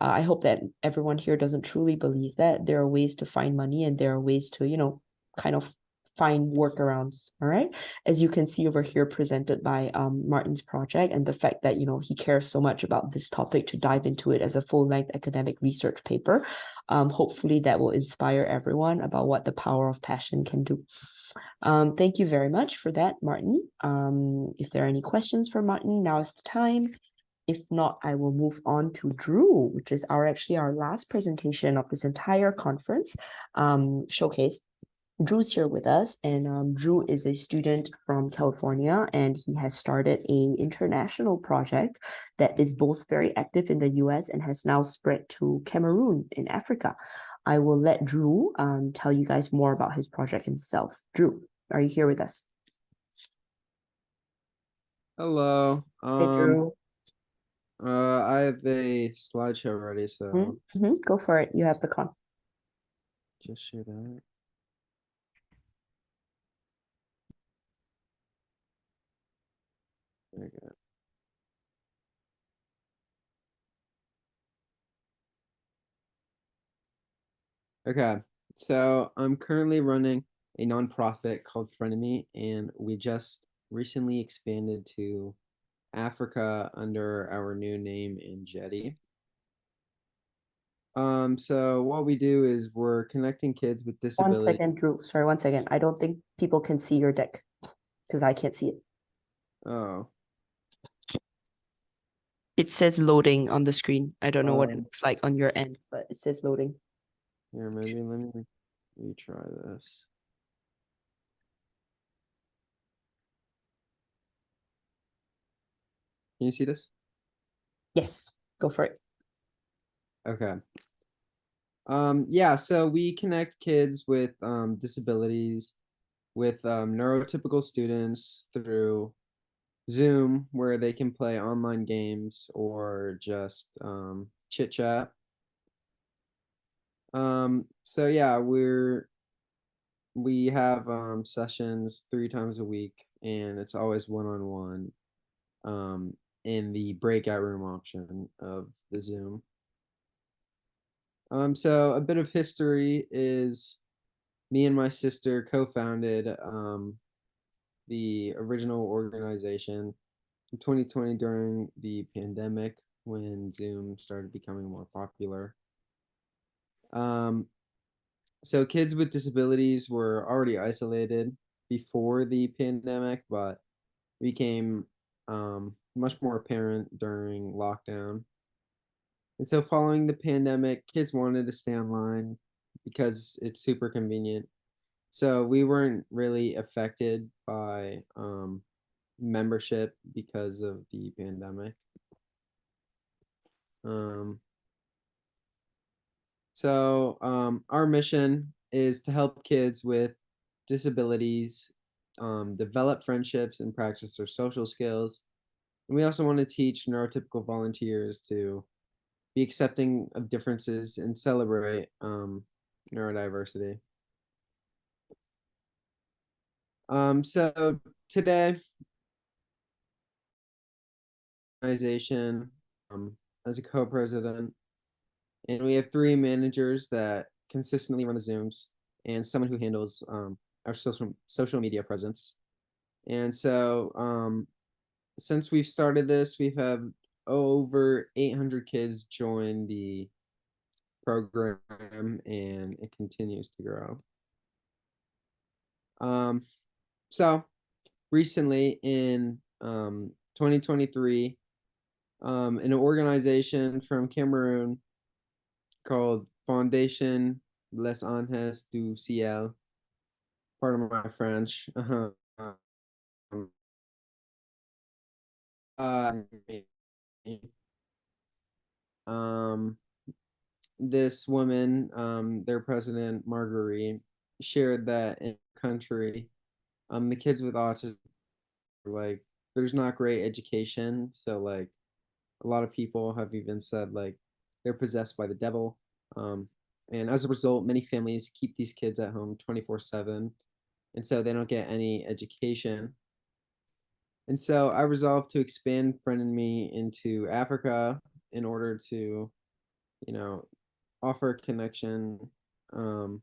I hope that everyone here doesn't truly believe that. There are ways to find money and there are ways to, kind of find workarounds. All right. As you can see over here presented by Martin's project and the fact that, he cares so much about this topic to dive into it as a full-length academic research paper. Hopefully that will inspire everyone about what the power of passion can do. Thank you very much for that, Martin. If there are any questions for Martin, now is the time. If not, I will move on to Drew, which is actually our last presentation of this entire conference showcase. Drew's here with us, and Drew is a student from California, and he has started an international project that is both very active in the US and has now spread to Cameroon in Africa. I will let Drew tell you guys more about his project himself. Drew, are you here with us? Hello. Hey, Drew. I have a slideshow ready, so Go for it. You have the con. just share that. There we go. Okay, so I'm currently running a nonprofit called Frenemy, and we just recently expanded to Africa under our new name in Jetty. So what we do is we're connecting kids with disabilities. 1 second, Drew. Sorry, 1 second. I don't think people can see your deck because I can't see it. Oh. It says loading on the screen. I don't know what it looks like on your end, but it says loading. Here, maybe let me retry this. Can you see this? Yes, go for it. Okay. Yeah, so we connect kids with disabilities with neurotypical students through Zoom, where they can play online games or just chit chat. So yeah, we have sessions 3 times a week, and it's always one-on-one in the breakout room option of the Zoom. So a bit of history is me and my sister co-founded the original organization in 2020 during the pandemic when Zoom started becoming more popular. So kids with disabilities were already isolated before the pandemic, but became much more apparent during lockdown. And so following the pandemic, kids wanted to stay online because it's super convenient. So we weren't really affected by membership because of the pandemic. Um, our mission is to help kids with disabilities develop friendships and practice their social skills. And we also want to teach neurotypical volunteers to be accepting of differences and celebrate neurodiversity. So today, organization as a co-president, and we have 3 managers that consistently run the Zooms, and someone who handles our social media presence. And so since we've started this, we've had over 800 kids join the program, and it continues to grow. So recently in 2023, an organization from Cameroon called Fondation Les Anges du Ciel, part of my French. Um, this woman, their president Marguerite, shared that in the country, the kids with autism, like, there's not great education, so like a lot of people have even said like they're possessed by the devil. And as a result, many families keep these kids at home 24/7, and so they don't get any education. And so I resolved to expand Friend and Me into Africa in order to, you know, offer a connection to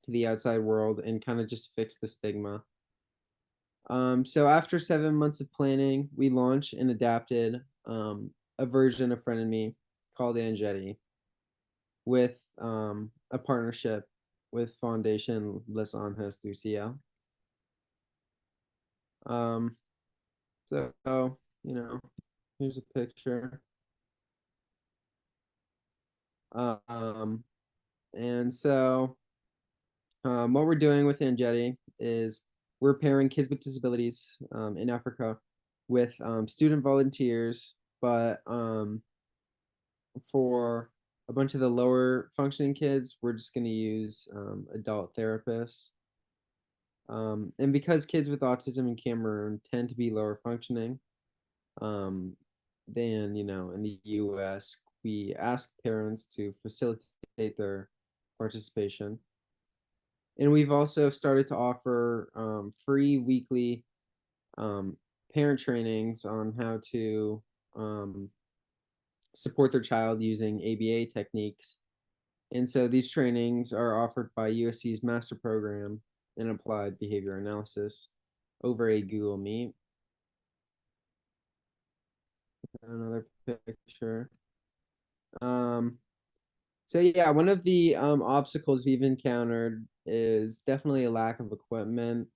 the outside world and kind of just fix the stigma. So after 7 months of planning, we launched and adapted a version of Friend and Me called Angetti with a partnership with Foundation Les Anges du Ciel. So, here's a picture. And so what we're doing with Angetti is we're pairing kids with disabilities in Africa with student volunteers, but for a bunch of the lower functioning kids, we're just going to use adult therapists. And because kids with autism in Cameroon tend to be lower functioning than, in the US, we ask parents to facilitate their participation. And we've also started to offer free weekly parent trainings on how to support their child using ABA techniques. And so these trainings are offered by USC's master program in applied behavior analysis over a Google Meet. Another picture. So yeah, one of the obstacles we've encountered is definitely a lack of equipment.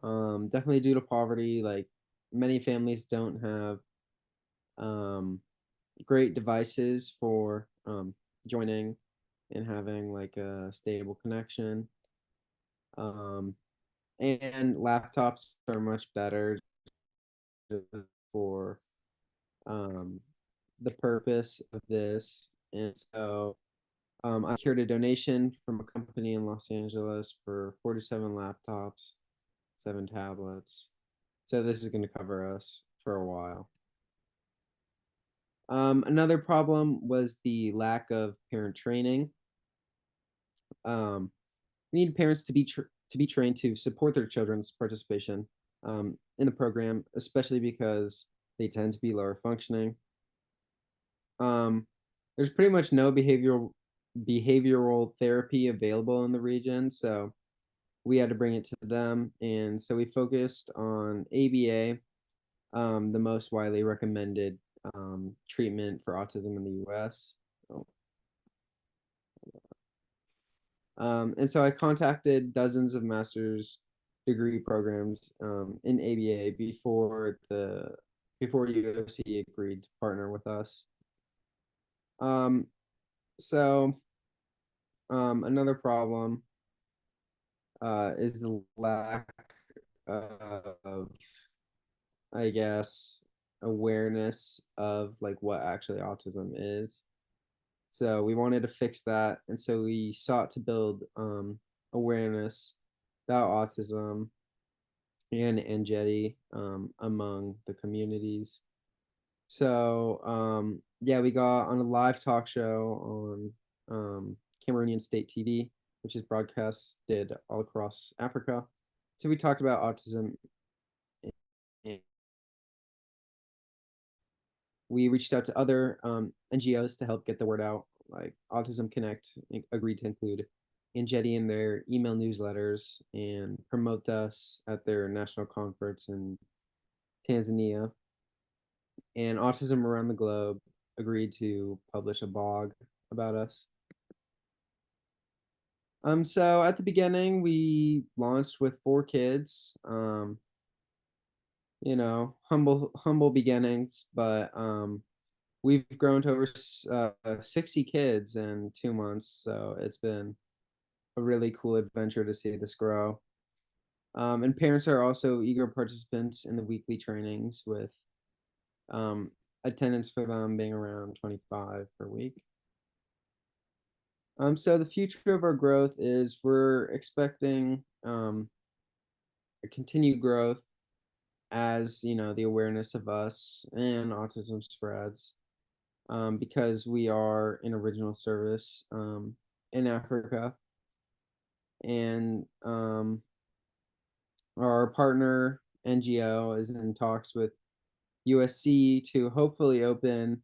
Definitely due to poverty, like many families don't have great devices for joining and having like a stable connection. And laptops are much better for the purpose of this. And so I secured a donation from a company in Los Angeles for 47 laptops, 7 tablets. So this is going to cover us for a while. Another problem was the lack of parent training. We need parents to be trained to support their children's participation in the program, especially because they tend to be lower functioning. There's pretty much no behavioral therapy available in the region, so we had to bring it to them, and so we focused on ABA, the most widely recommended treatment for autism in the US. And so I contacted dozens of master's degree programs in ABA before UOC agreed to partner with us. Another problem is the lack of, I guess, awareness of like what actually autism is. So we wanted to fix that, and so we sought to build awareness about autism and NJETI among the communities. So yeah, we got on a live talk show on Cameroonian State TV, which is broadcasted all across Africa. So we talked about autism. We reached out to other NGOs to help get the word out, like Autism Connect agreed to include NJETI in their email newsletters and promote us at their national conference in Tanzania. And Autism Around the Globe agreed to publish a blog about us. So at the beginning, we launched with 4 kids. You know, humble beginnings, but we've grown to over 60 kids in 2 months, so it's been a really cool adventure to see this grow. And parents are also eager participants in the weekly trainings, with attendance for them being around 25 per week. So the future of our growth is we're expecting a continued growth as, you know, the awareness of us and autism spreads, because we are in original service in Africa. And our partner NGO is in talks with USC to hopefully open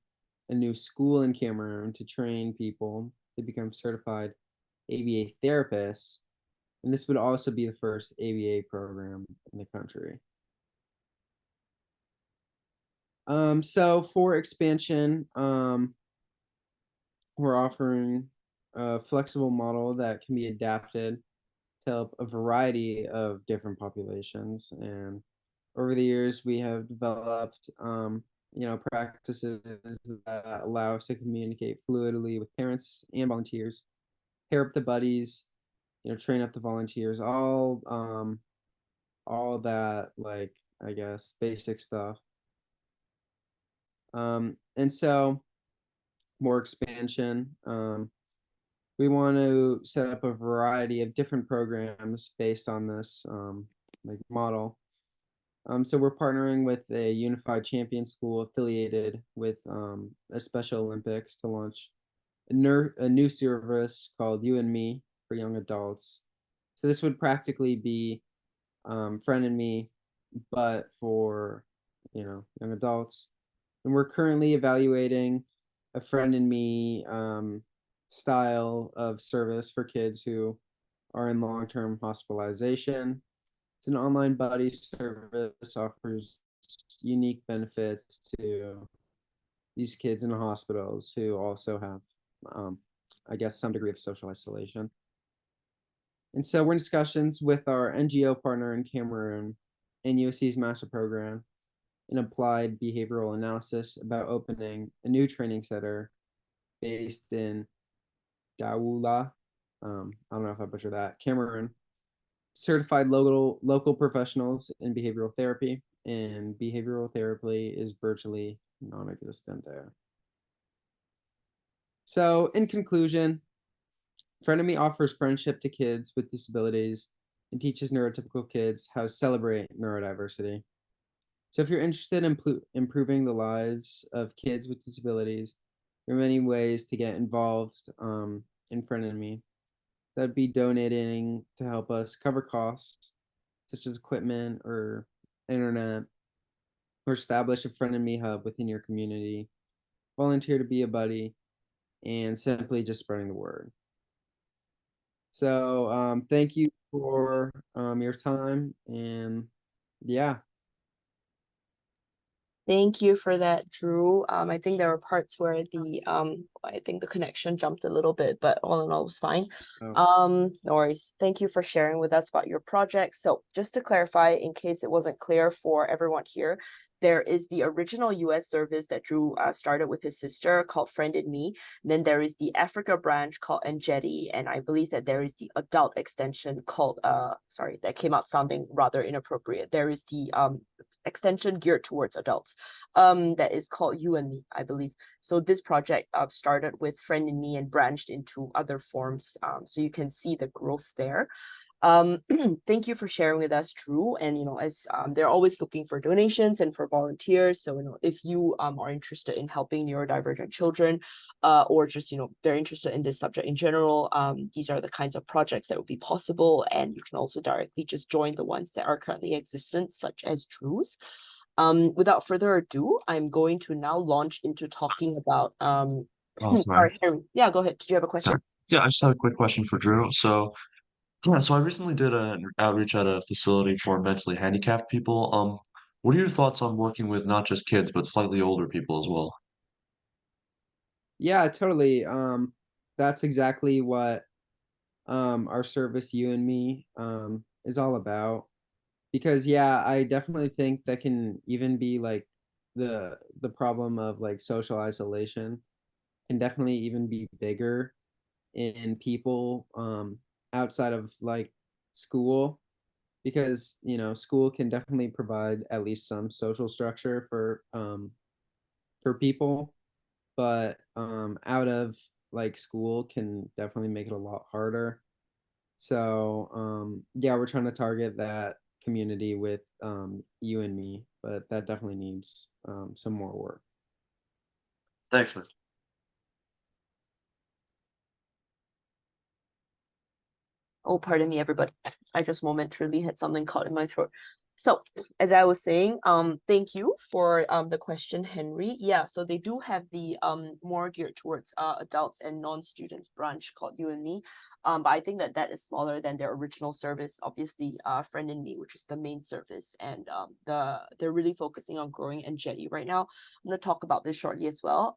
a new school in Cameroon to train people to become certified ABA therapists. And this would also be the first ABA program in the country. So for expansion, we're offering a flexible model that can be adapted to help a variety of different populations. And over the years, we have developed, you know, practices that allow us to communicate fluidly with parents and volunteers, pair up the buddies, you know, train up the volunteers, all that, like, I guess, basic stuff. And so more expansion. We want to set up a variety of different programs based on this like model. So we're partnering with a unified champion school affiliated with a Special Olympics to launch a new service called You and Me for young adults. So this would practically be Friend and Me, but for, you know, young adults. And we're currently evaluating a Friend and Me style of service for kids who are in long-term hospitalization. It's an online buddy service, offers unique benefits to these kids in hospitals who also have, I guess, some degree of social isolation. And so we're in discussions with our NGO partner in Cameroon and USC's master program in applied behavioral analysis about opening a new training center based in Douala. I don't know if I butchered that, Cameroon. Certified local professionals in behavioral therapy and behavioral therapy is virtually non-existent there. So in conclusion, Frenemy offers friendship to kids with disabilities and teaches neurotypical kids how to celebrate neurodiversity. So if you're interested in improving the lives of kids with disabilities, there are many ways to get involved in Frenemy. That'd be donating to help us cover costs, such as equipment or internet, or establish a Frenemy hub within your community, volunteer to be a buddy, and simply just spreading the word. So thank you for your time, and yeah. Thank you for that, Drew. I think there were parts where I think the connection jumped a little bit, but all in all, it was fine. No worries. Thank you for sharing with us about your project. So just to clarify, in case it wasn't clear for everyone here, there is the original US service that Drew started with his sister called Friend in Me. Then there is the Africa branch called Ngedi, and I believe that there is the adult extension called sorry, that came out sounding rather inappropriate. There is the extension geared towards adults that is called You and Me, I believe. So this project started with Friend in Me and branched into other forms, so you can see the growth there. Thank you for sharing with us, Drew. And as they're always looking for donations and for volunteers, so if you are interested in helping neurodivergent children, or just they're interested in this subject in general, these are the kinds of projects that would be possible, and you can also directly just join the ones that are currently existent, such as Drew's. Without further ado, I'm going to now launch into talking about Oh, sorry. sorry, Henry. Yeah, go ahead. Did you have a question? Sorry. Yeah, I just have a quick question for Drew. So, yeah, so I recently did an outreach at a facility for mentally handicapped people. What are your thoughts on working with not just kids, but slightly older people as well? Yeah, totally. That's exactly what our service You and Me is all about. Because yeah, I definitely think that can even be like the problem of like social isolation can definitely even be bigger in people outside of like school, because school can definitely provide at least some social structure for people, but out of like school can definitely make it a lot harder. So yeah, we're trying to target that community with You and Me, but that definitely needs some more work. Thanks, man. Oh, pardon me, everybody. I just momentarily had something caught in my throat. So, as I was saying, thank you for the question, Henry. Yeah, so they do have the more geared towards adults and non-students branch called You and Me. But I think that is smaller than their original service, obviously, Friend in Me, which is the main service, and they're really focusing on growing Ngedi right now. I'm going to talk about this shortly as well.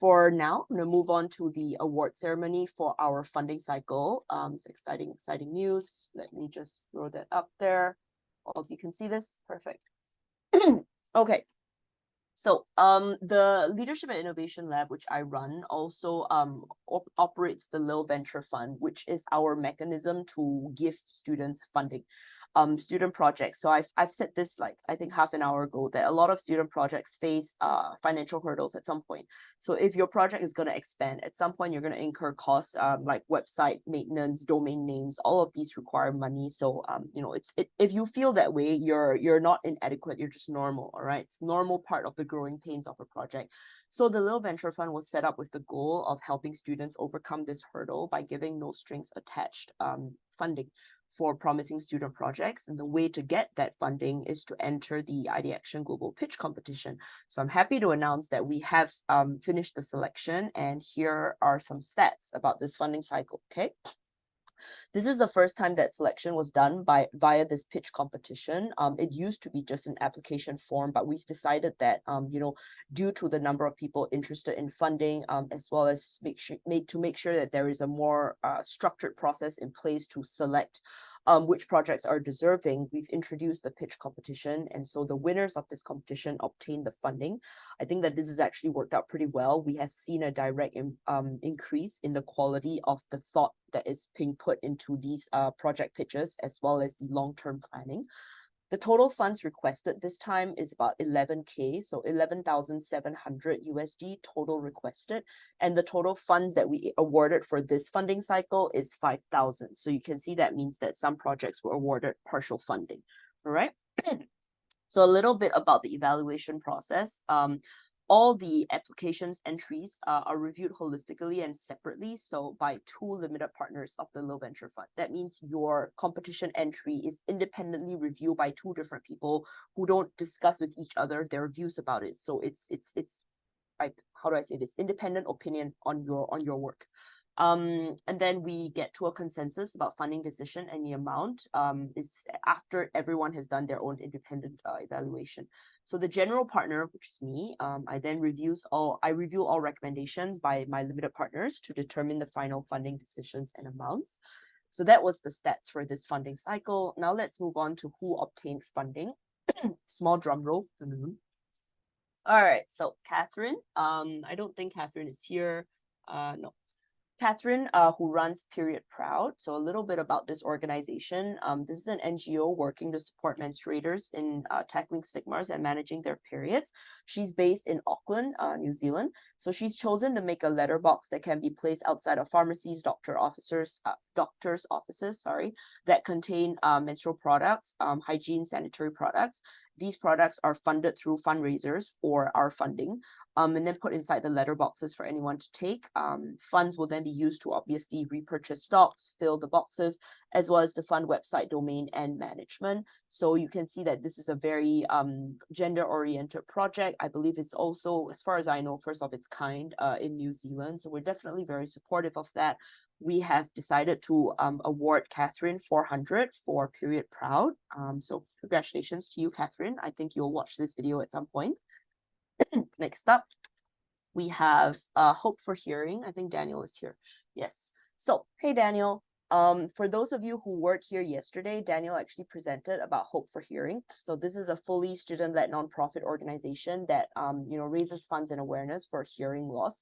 For now, I'm going to move on to the award ceremony for our funding cycle. It's exciting news. Let me just throw that up there. All of you can see this. Perfect. Okay. So the Leadership and Innovation Lab, which I run, also operates the Lil Venture Fund, which is our mechanism to give students funding. Student projects. So I've said this like I think half an hour ago, that a lot of student projects face financial hurdles at some point. So if your project is going to expand, at some point you're going to incur costs like website maintenance, domain names. All of these require money. So if you feel that way, you're not inadequate. You're just normal. All right, it's normal part of the growing pains of a project. So the Lil Venture Fund was set up with the goal of helping students overcome this hurdle by giving no strings attached funding for promising student projects. And the way to get that funding is to enter the IdeAction Global Pitch Competition. So I'm happy to announce that we have finished the selection, and here are some stats about this funding cycle, okay? This is the first time that selection was done via this pitch competition. It used to be just an application form, but we've decided that due to the number of people interested in funding, as well as make sure that there is a more structured process in place to select which projects are deserving, we've introduced the pitch competition, and so the winners of this competition obtain the funding. I think that this has actually worked out pretty well. We have seen a direct increase in the quality of the thought that is being put into these project pitches, as well as the long-term planning. The total funds requested this time is about 11K, so 11,700 USD total requested. And the total funds that we awarded for this funding cycle is 5,000. So you can see that means that some projects were awarded partial funding, all right? So a little bit about the evaluation process. All the applications entries are reviewed holistically and separately, so by two limited partners of the Low Venture Fund. That means your competition entry is independently reviewed by two different people who don't discuss with each other their views about it. So it's like, how do I say this? Independent opinion on your work. And then we get to a consensus about funding decision, and the amount is after everyone has done their own independent evaluation. So the general partner, which is me, I then review all recommendations by my limited partners to determine the final funding decisions and amounts. So that was the stats for this funding cycle. Now let's move on to who obtained funding. Small drum roll. All right, so Catherine, I don't think Catherine is here. No. Catherine, who runs Period Proud. So a little bit about this organization. This is an NGO working to support menstruators in tackling stigmas and managing their periods. She's based in Auckland, New Zealand. So she's chosen to make a letterbox that can be placed outside of pharmacies, doctor's offices, that contain menstrual products, hygiene, sanitary products. These products are funded through fundraisers or our funding, and then put inside the letter boxes for anyone to take. Funds will then be used to obviously repurchase stocks, fill the boxes, as well as the fund website domain and management. So you can see that this is a very gender-oriented project. I believe it's also, as far as I know, first of its kind in New Zealand. So we're definitely very supportive of that. We have decided to award Catherine 400 for Period Proud. So congratulations to you, Catherine. I think you'll watch this video at some point. Next up, we have Hope for Hearing. I think Daniel is here. Yes. So, hey, Daniel. For those of you who weren't here yesterday, Daniel actually presented about Hope for Hearing. So this is a fully student-led nonprofit organization that raises funds and awareness for hearing loss.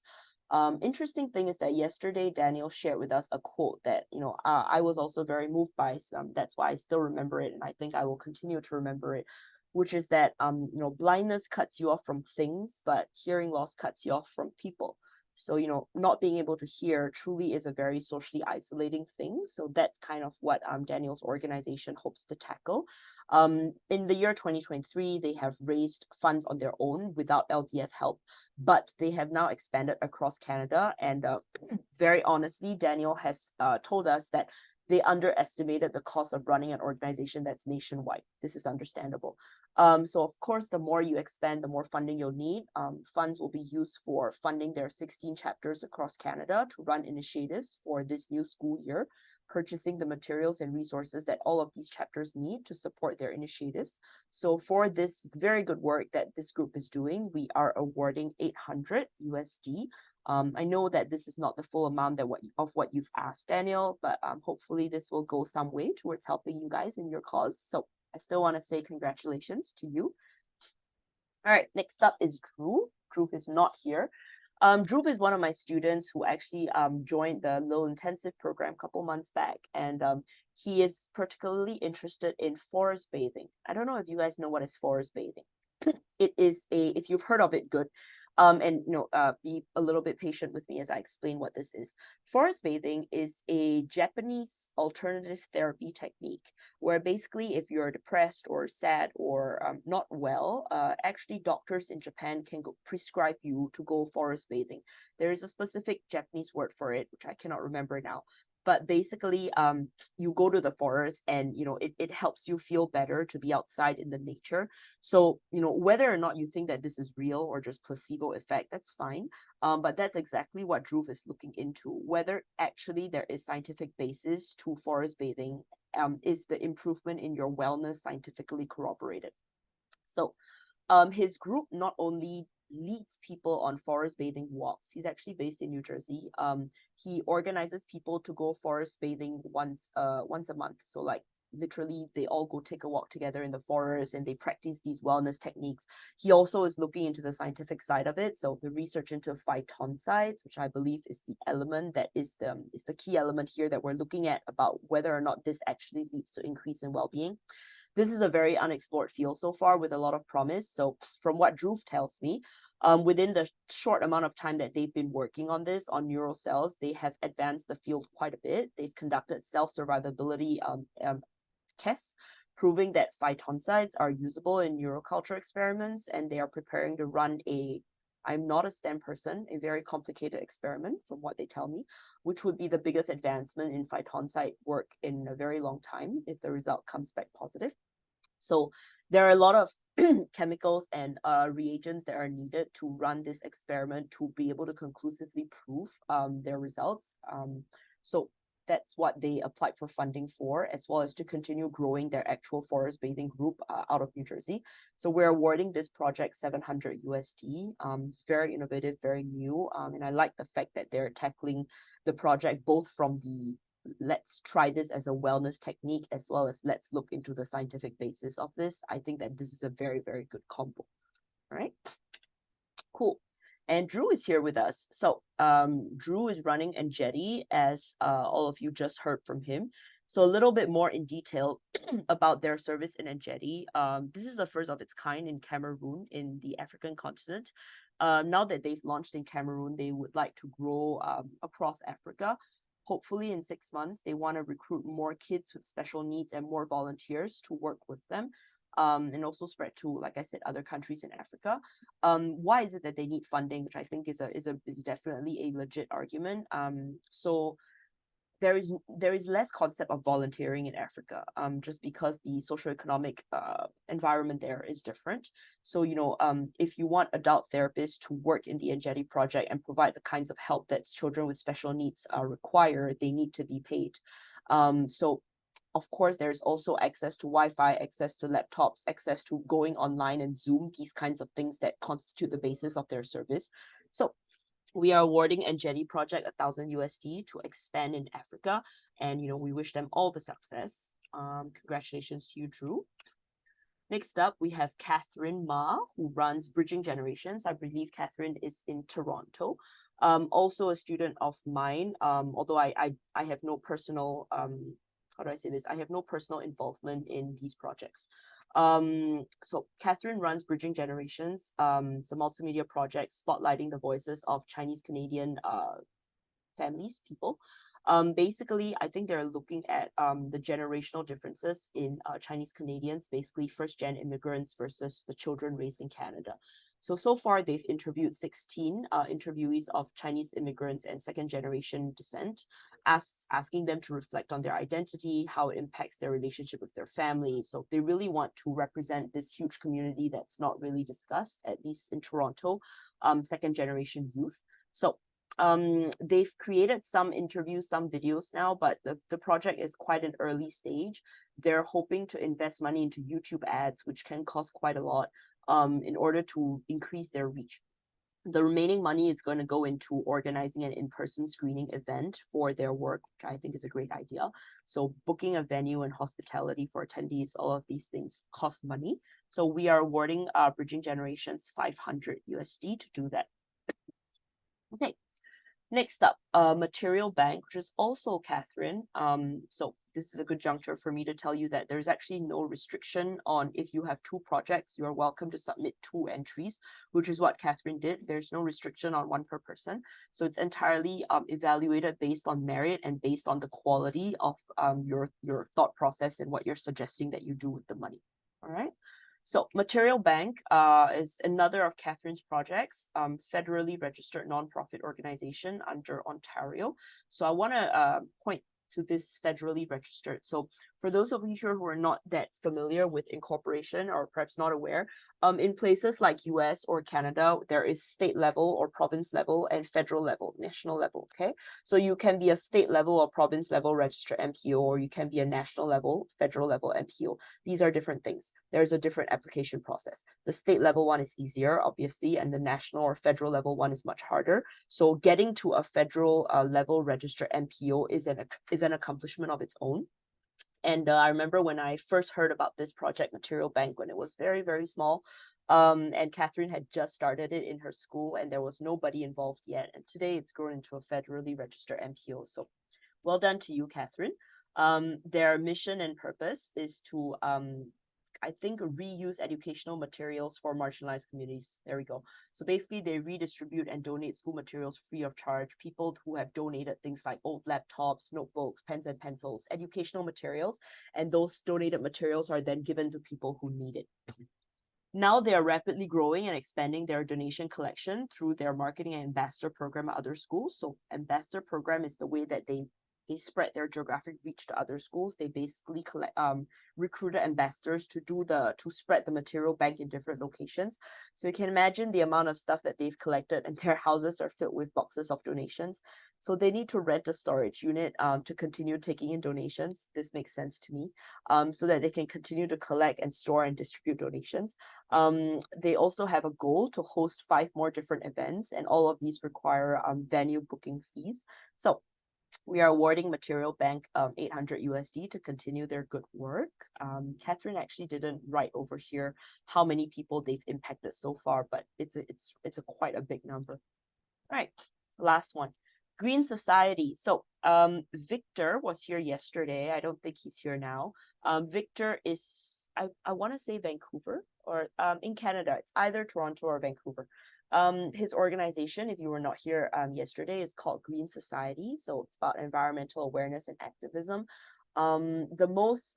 Interesting thing is that yesterday Daniel shared with us a quote that I was also very moved by. That's why I still remember it, and I think I will continue to remember it, which is that blindness cuts you off from things, but hearing loss cuts you off from people. So not being able to hear truly is a very socially isolating thing. So that's kind of what Daniel's organization hopes to tackle. In the year 2023, they have raised funds on their own without LDF help, but they have now expanded across Canada. And very honestly, Daniel has told us that they underestimated the cost of running an organization that's nationwide. This is understandable. So of course, the more you expand, the more funding you'll need. Funds will be used for funding their 16 chapters across Canada to run initiatives for this new school year, purchasing the materials and resources that all of these chapters need to support their initiatives. So for this very good work that this group is doing, we are awarding 800 USD. I know that this is not the full amount of what you've asked, Daniel, but hopefully this will go some way towards helping you guys in your cause. So I still want to say congratulations to you. All right, next up is Drew. Drew is not here. Drew is one of my students who actually joined the Low Intensive program a couple months back, and he is particularly interested in forest bathing. I don't know if you guys know what is forest bathing. It is if you've heard of it, good. And be a little bit patient with me as I explain what this is. Forest bathing is a Japanese alternative therapy technique where basically if you're depressed or sad or not well, actually doctors in Japan can prescribe you to go forest bathing. There is a specific Japanese word for it, which I cannot remember now. But basically, you go to the forest and, it helps you feel better to be outside in the nature. So, whether or not you think that this is real or just placebo effect, that's fine. But that's exactly what Dhruv is looking into, whether actually there is scientific basis to forest bathing. Is the improvement in your wellness scientifically corroborated? So, his group not only leads people on forest bathing walks. He's actually based in New Jersey. He organizes people to go forest bathing once a month. So like literally they all go take a walk together in the forest and they practice these wellness techniques. He also is looking into the scientific side of it. So the research into phytoncides, which I believe is the element that is the key element here that we're looking at about whether or not this actually leads to increase in well-being. this is a very unexplored field so far with a lot of promise. So from what Drew tells me, within the short amount of time that they've been working on this, on neural cells, they have advanced the field quite a bit. They've conducted self-survivability tests, proving that phytoncides are usable in neuroculture experiments, and they are preparing to run I'm not a STEM person, a very complicated experiment from what they tell me, which would be the biggest advancement in phytoncide work in a very long time if the result comes back positive. So there are a lot of chemicals and reagents that are needed to run this experiment to be able to conclusively prove their results. So that's what they applied for funding for, as well as to continue growing their actual forest bathing group out of New Jersey. So we're awarding this project 700 USD. It's very innovative, very new. And I like the fact that they're tackling the project both from the let's try this as a wellness technique, as well as let's look into the scientific basis of this. I think that this is a very, very good combo. All right, cool. And Drew is here with us. So Drew is running Enjeti, as all of you just heard from him. So a little bit more in detail about their service in Enjeti. This is the first of its kind in Cameroon, in the African continent. Now that they've launched in Cameroon, they would like to grow across Africa. Hopefully in 6 months, they want to recruit more kids with special needs and more volunteers to work with them, and also spread to, like I said, other countries in Africa. Why is it that they need funding, which I think is definitely a legit argument. So there is less concept of volunteering in Africa, just because the socioeconomic environment there is different. So, if you want adult therapists to work in the Enjeti project and provide the kinds of help that children with special needs require, they need to be paid. So of course, there's also access to Wi-Fi, access to laptops, access to going online and Zoom, these kinds of things that constitute the basis of their service. So we are awarding Enjeti project 1,000 USD to expand in Africa, and we wish them all the success. Congratulations to you, Drew. Next up, we have Catherine Ma, who runs Bridging Generations. I believe Catherine is in Toronto. Also a student of mine, although I have no personal, how do I say this? I have no personal involvement in these projects. So Catherine runs Bridging Generations. It's a multimedia project spotlighting the voices of Chinese Canadian families, people. Basically, I think they're looking at the generational differences in Chinese Canadians, basically first-gen immigrants versus the children raised in Canada. So far, they've interviewed 16 interviewees of Chinese immigrants and second-generation descent, asking them to reflect on their identity, how it impacts their relationship with their family. So they really want to represent this huge community that's not really discussed, at least in Toronto, second-generation youth. So they've created some interviews, some videos now, but the project is quite an early stage. They're hoping to invest money into YouTube ads, which can cost quite a lot, in order to increase their reach. The remaining money is going to go into organizing an in-person screening event for their work, which I think is a great idea. So booking a venue and hospitality for attendees, all of these things cost money. So we are awarding Bridging Generations 500 USD to do that. Okay. Next up, Material Bank, which is also Catherine. So this is a good juncture for me to tell you that there's actually no restriction on if you have 2 projects, you are welcome to submit 2 entries, which is what Catherine did. There's no restriction on 1 per person. So it's entirely evaluated based on merit and based on the quality of your thought process and what you're suggesting that you do with the money. All right. So Material Bank is another of Catherine's projects, federally registered nonprofit organization under Ontario. So I want to point to this federally registered. So for those of you here who are not that familiar with incorporation or perhaps not aware, in places like US or Canada, there is state level or province level and federal level, national level, okay? So you can be a state level or province level registered NPO, or you can be a national level, federal level NPO. These are different things. There's a different application process. The state level one is easier, obviously, and the national or federal level one is much harder. So getting to a federal level registered NPO is an accomplishment of its own. And I remember when I first heard about this project, Material Bank, when it was very, very small, and Catherine had just started it in her school and there was nobody involved yet. And today it's grown into a federally registered NPO. So well done to you, Catherine. Their mission and purpose is to I think, reuse educational materials for marginalized communities. There we go. So basically, they redistribute and donate school materials free of charge. People who have donated things like old laptops, notebooks, pens and pencils, educational materials, and those donated materials are then given to people who need it. Now they are rapidly growing and expanding their donation collection through their marketing and ambassador program at other schools. So ambassador program is the way that they spread their geographic reach to other schools. They basically recruited ambassadors to spread the material bank in different locations. So you can imagine the amount of stuff that they've collected, and their houses are filled with boxes of donations. So they need to rent a storage unit to continue taking in donations. This makes sense to me. So that they can continue to collect and store and distribute donations. They also have a goal to host 5 more different events, and all of these require venue booking fees. So we are awarding Material Bank 800 USD to continue their good work. Catherine actually didn't write over here how many people they've impacted so far, but it's a quite a big number. All right, last one. Green Society. So Victor was here yesterday. I don't think he's here now. Victor is, I want to say Vancouver, or in Canada. It's either Toronto or Vancouver. His organization, if you were not here yesterday, is called Green Society. So it's about environmental awareness and activism. The most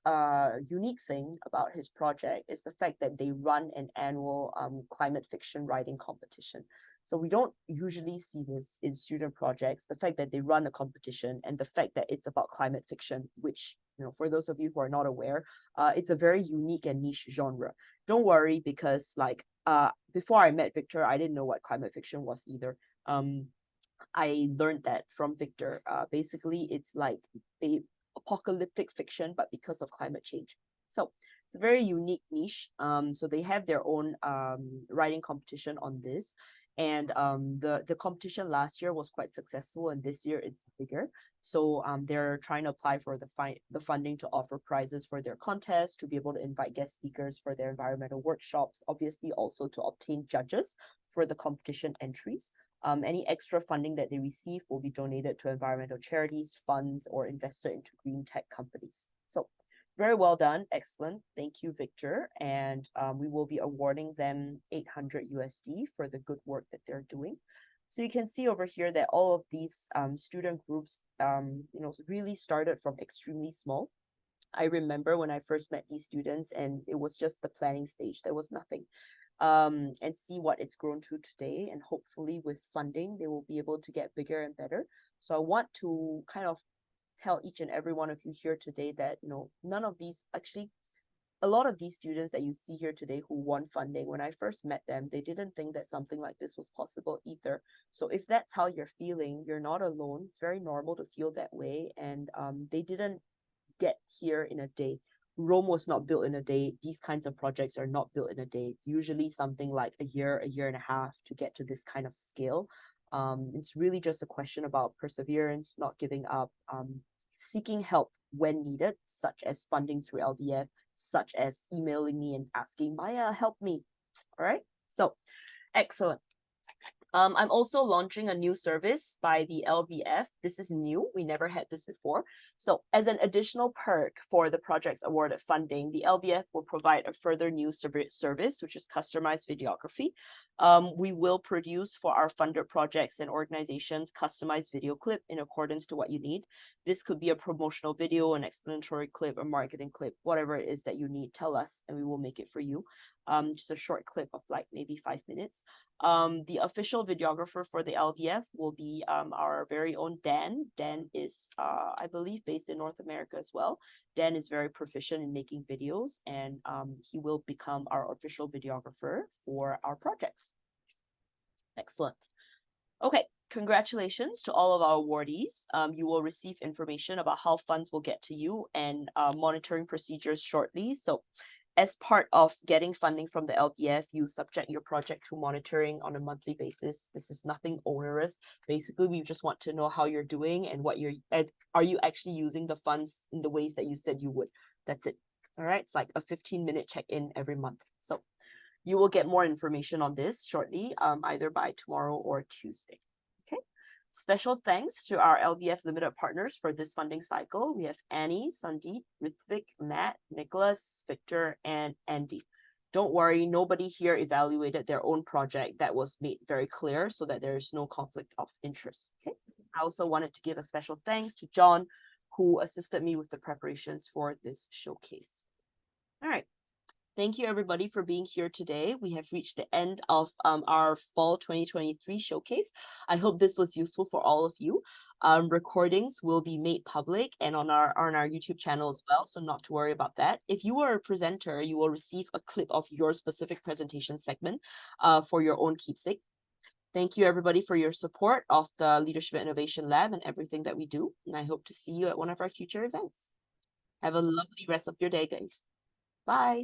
unique thing about his project is the fact that they run an annual climate fiction writing competition. So we don't usually see this in student projects, the fact that they run a competition and the fact that it's about climate fiction, which, you know, for those of you who are not aware, it's a very unique and niche genre. Don't worry, because like before I met Victor, I didn't know what climate fiction was either. I learned that from Victor. Basically, it's like a apocalyptic fiction, but because of climate change. So it's a very unique niche. So they have their own writing competition on this. And the competition last year was quite successful, and this year it's bigger. So they're trying to apply for the funding to offer prizes for their contest, to be able to invite guest speakers for their environmental workshops, obviously also to obtain judges for the competition entries. Any extra funding that they receive will be donated to environmental charities, funds, or invested into green tech companies. So very well done. Excellent. Thank you, Victor. And we will be awarding them 800 USD for the good work that they're doing. So you can see over here that all of these student groups, you know, really started from extremely small. I remember when I first met these students, and it was just the planning stage. There was nothing. And see what it's grown to today. And hopefully with funding, they will be able to get bigger and better. So I want to kind of tell each and every one of you here today that, you know, none of these, actually, a lot of these students that you see here today who won funding, when I first met them, they didn't think that something like this was possible either. So if that's how you're feeling, you're not alone. It's very normal to feel that way. And they didn't get here in a day. Rome was not built in a day. These kinds of projects are not built in a day. It's usually something like a year and a half to get to this kind of scale. It's really just a question about perseverance, not giving up, seeking help when needed, such as funding through LVF, such as emailing me and asking, Maya, help me. All right, so excellent. I'm also launching a new service by the LVF. This is new. We never had this before. So as an additional perk for the project's awarded funding, the LVF will provide a further new service, which is customized videography. We will produce for our funded projects and organizations customized video clip in accordance to what you need. This could be a promotional video, an explanatory clip, a marketing clip, whatever it is that you need, tell us and we will make it for you. Just a short clip of like maybe 5 minutes. The official videographer for the LVF will be our very own Dan. Dan is, I believe, based in North America as well. Dan is very proficient in making videos, and he will become our official videographer for our projects. Excellent. Okay, congratulations to all of our awardees. You will receive information about how funds will get to you and monitoring procedures shortly. So as part of getting funding from the LVF, you subject your project to monitoring on a monthly basis. This is nothing onerous. Basically, we just want to know how you're doing and what are you actually using the funds in the ways that you said you would. That's it. All right, it's like a 15-minute check-in every month. So you will get more information on this shortly, either by tomorrow or Tuesday. Okay, Special thanks to our LVF Limited partners for this funding cycle. We have Annie, Sandeep, Rithvik, Matt, Nicholas, Victor, and Andy. Don't worry, nobody here evaluated their own project. That was made very clear so that there is no conflict of interest. Okay. I also wanted to give a special thanks to John, who assisted me with the preparations for this showcase. All right. Thank you, everybody, for being here today. We have reached the end of our fall 2023 showcase. I hope this was useful for all of you. Recordings will be made public and on our YouTube channel as well, so not to worry about that. If you are a presenter, you will receive a clip of your specific presentation segment for your own keepsake. Thank you, everybody, for your support of the Leadership and Innovation Lab and everything that we do. And I hope to see you at one of our future events. Have a lovely rest of your day, guys. Bye.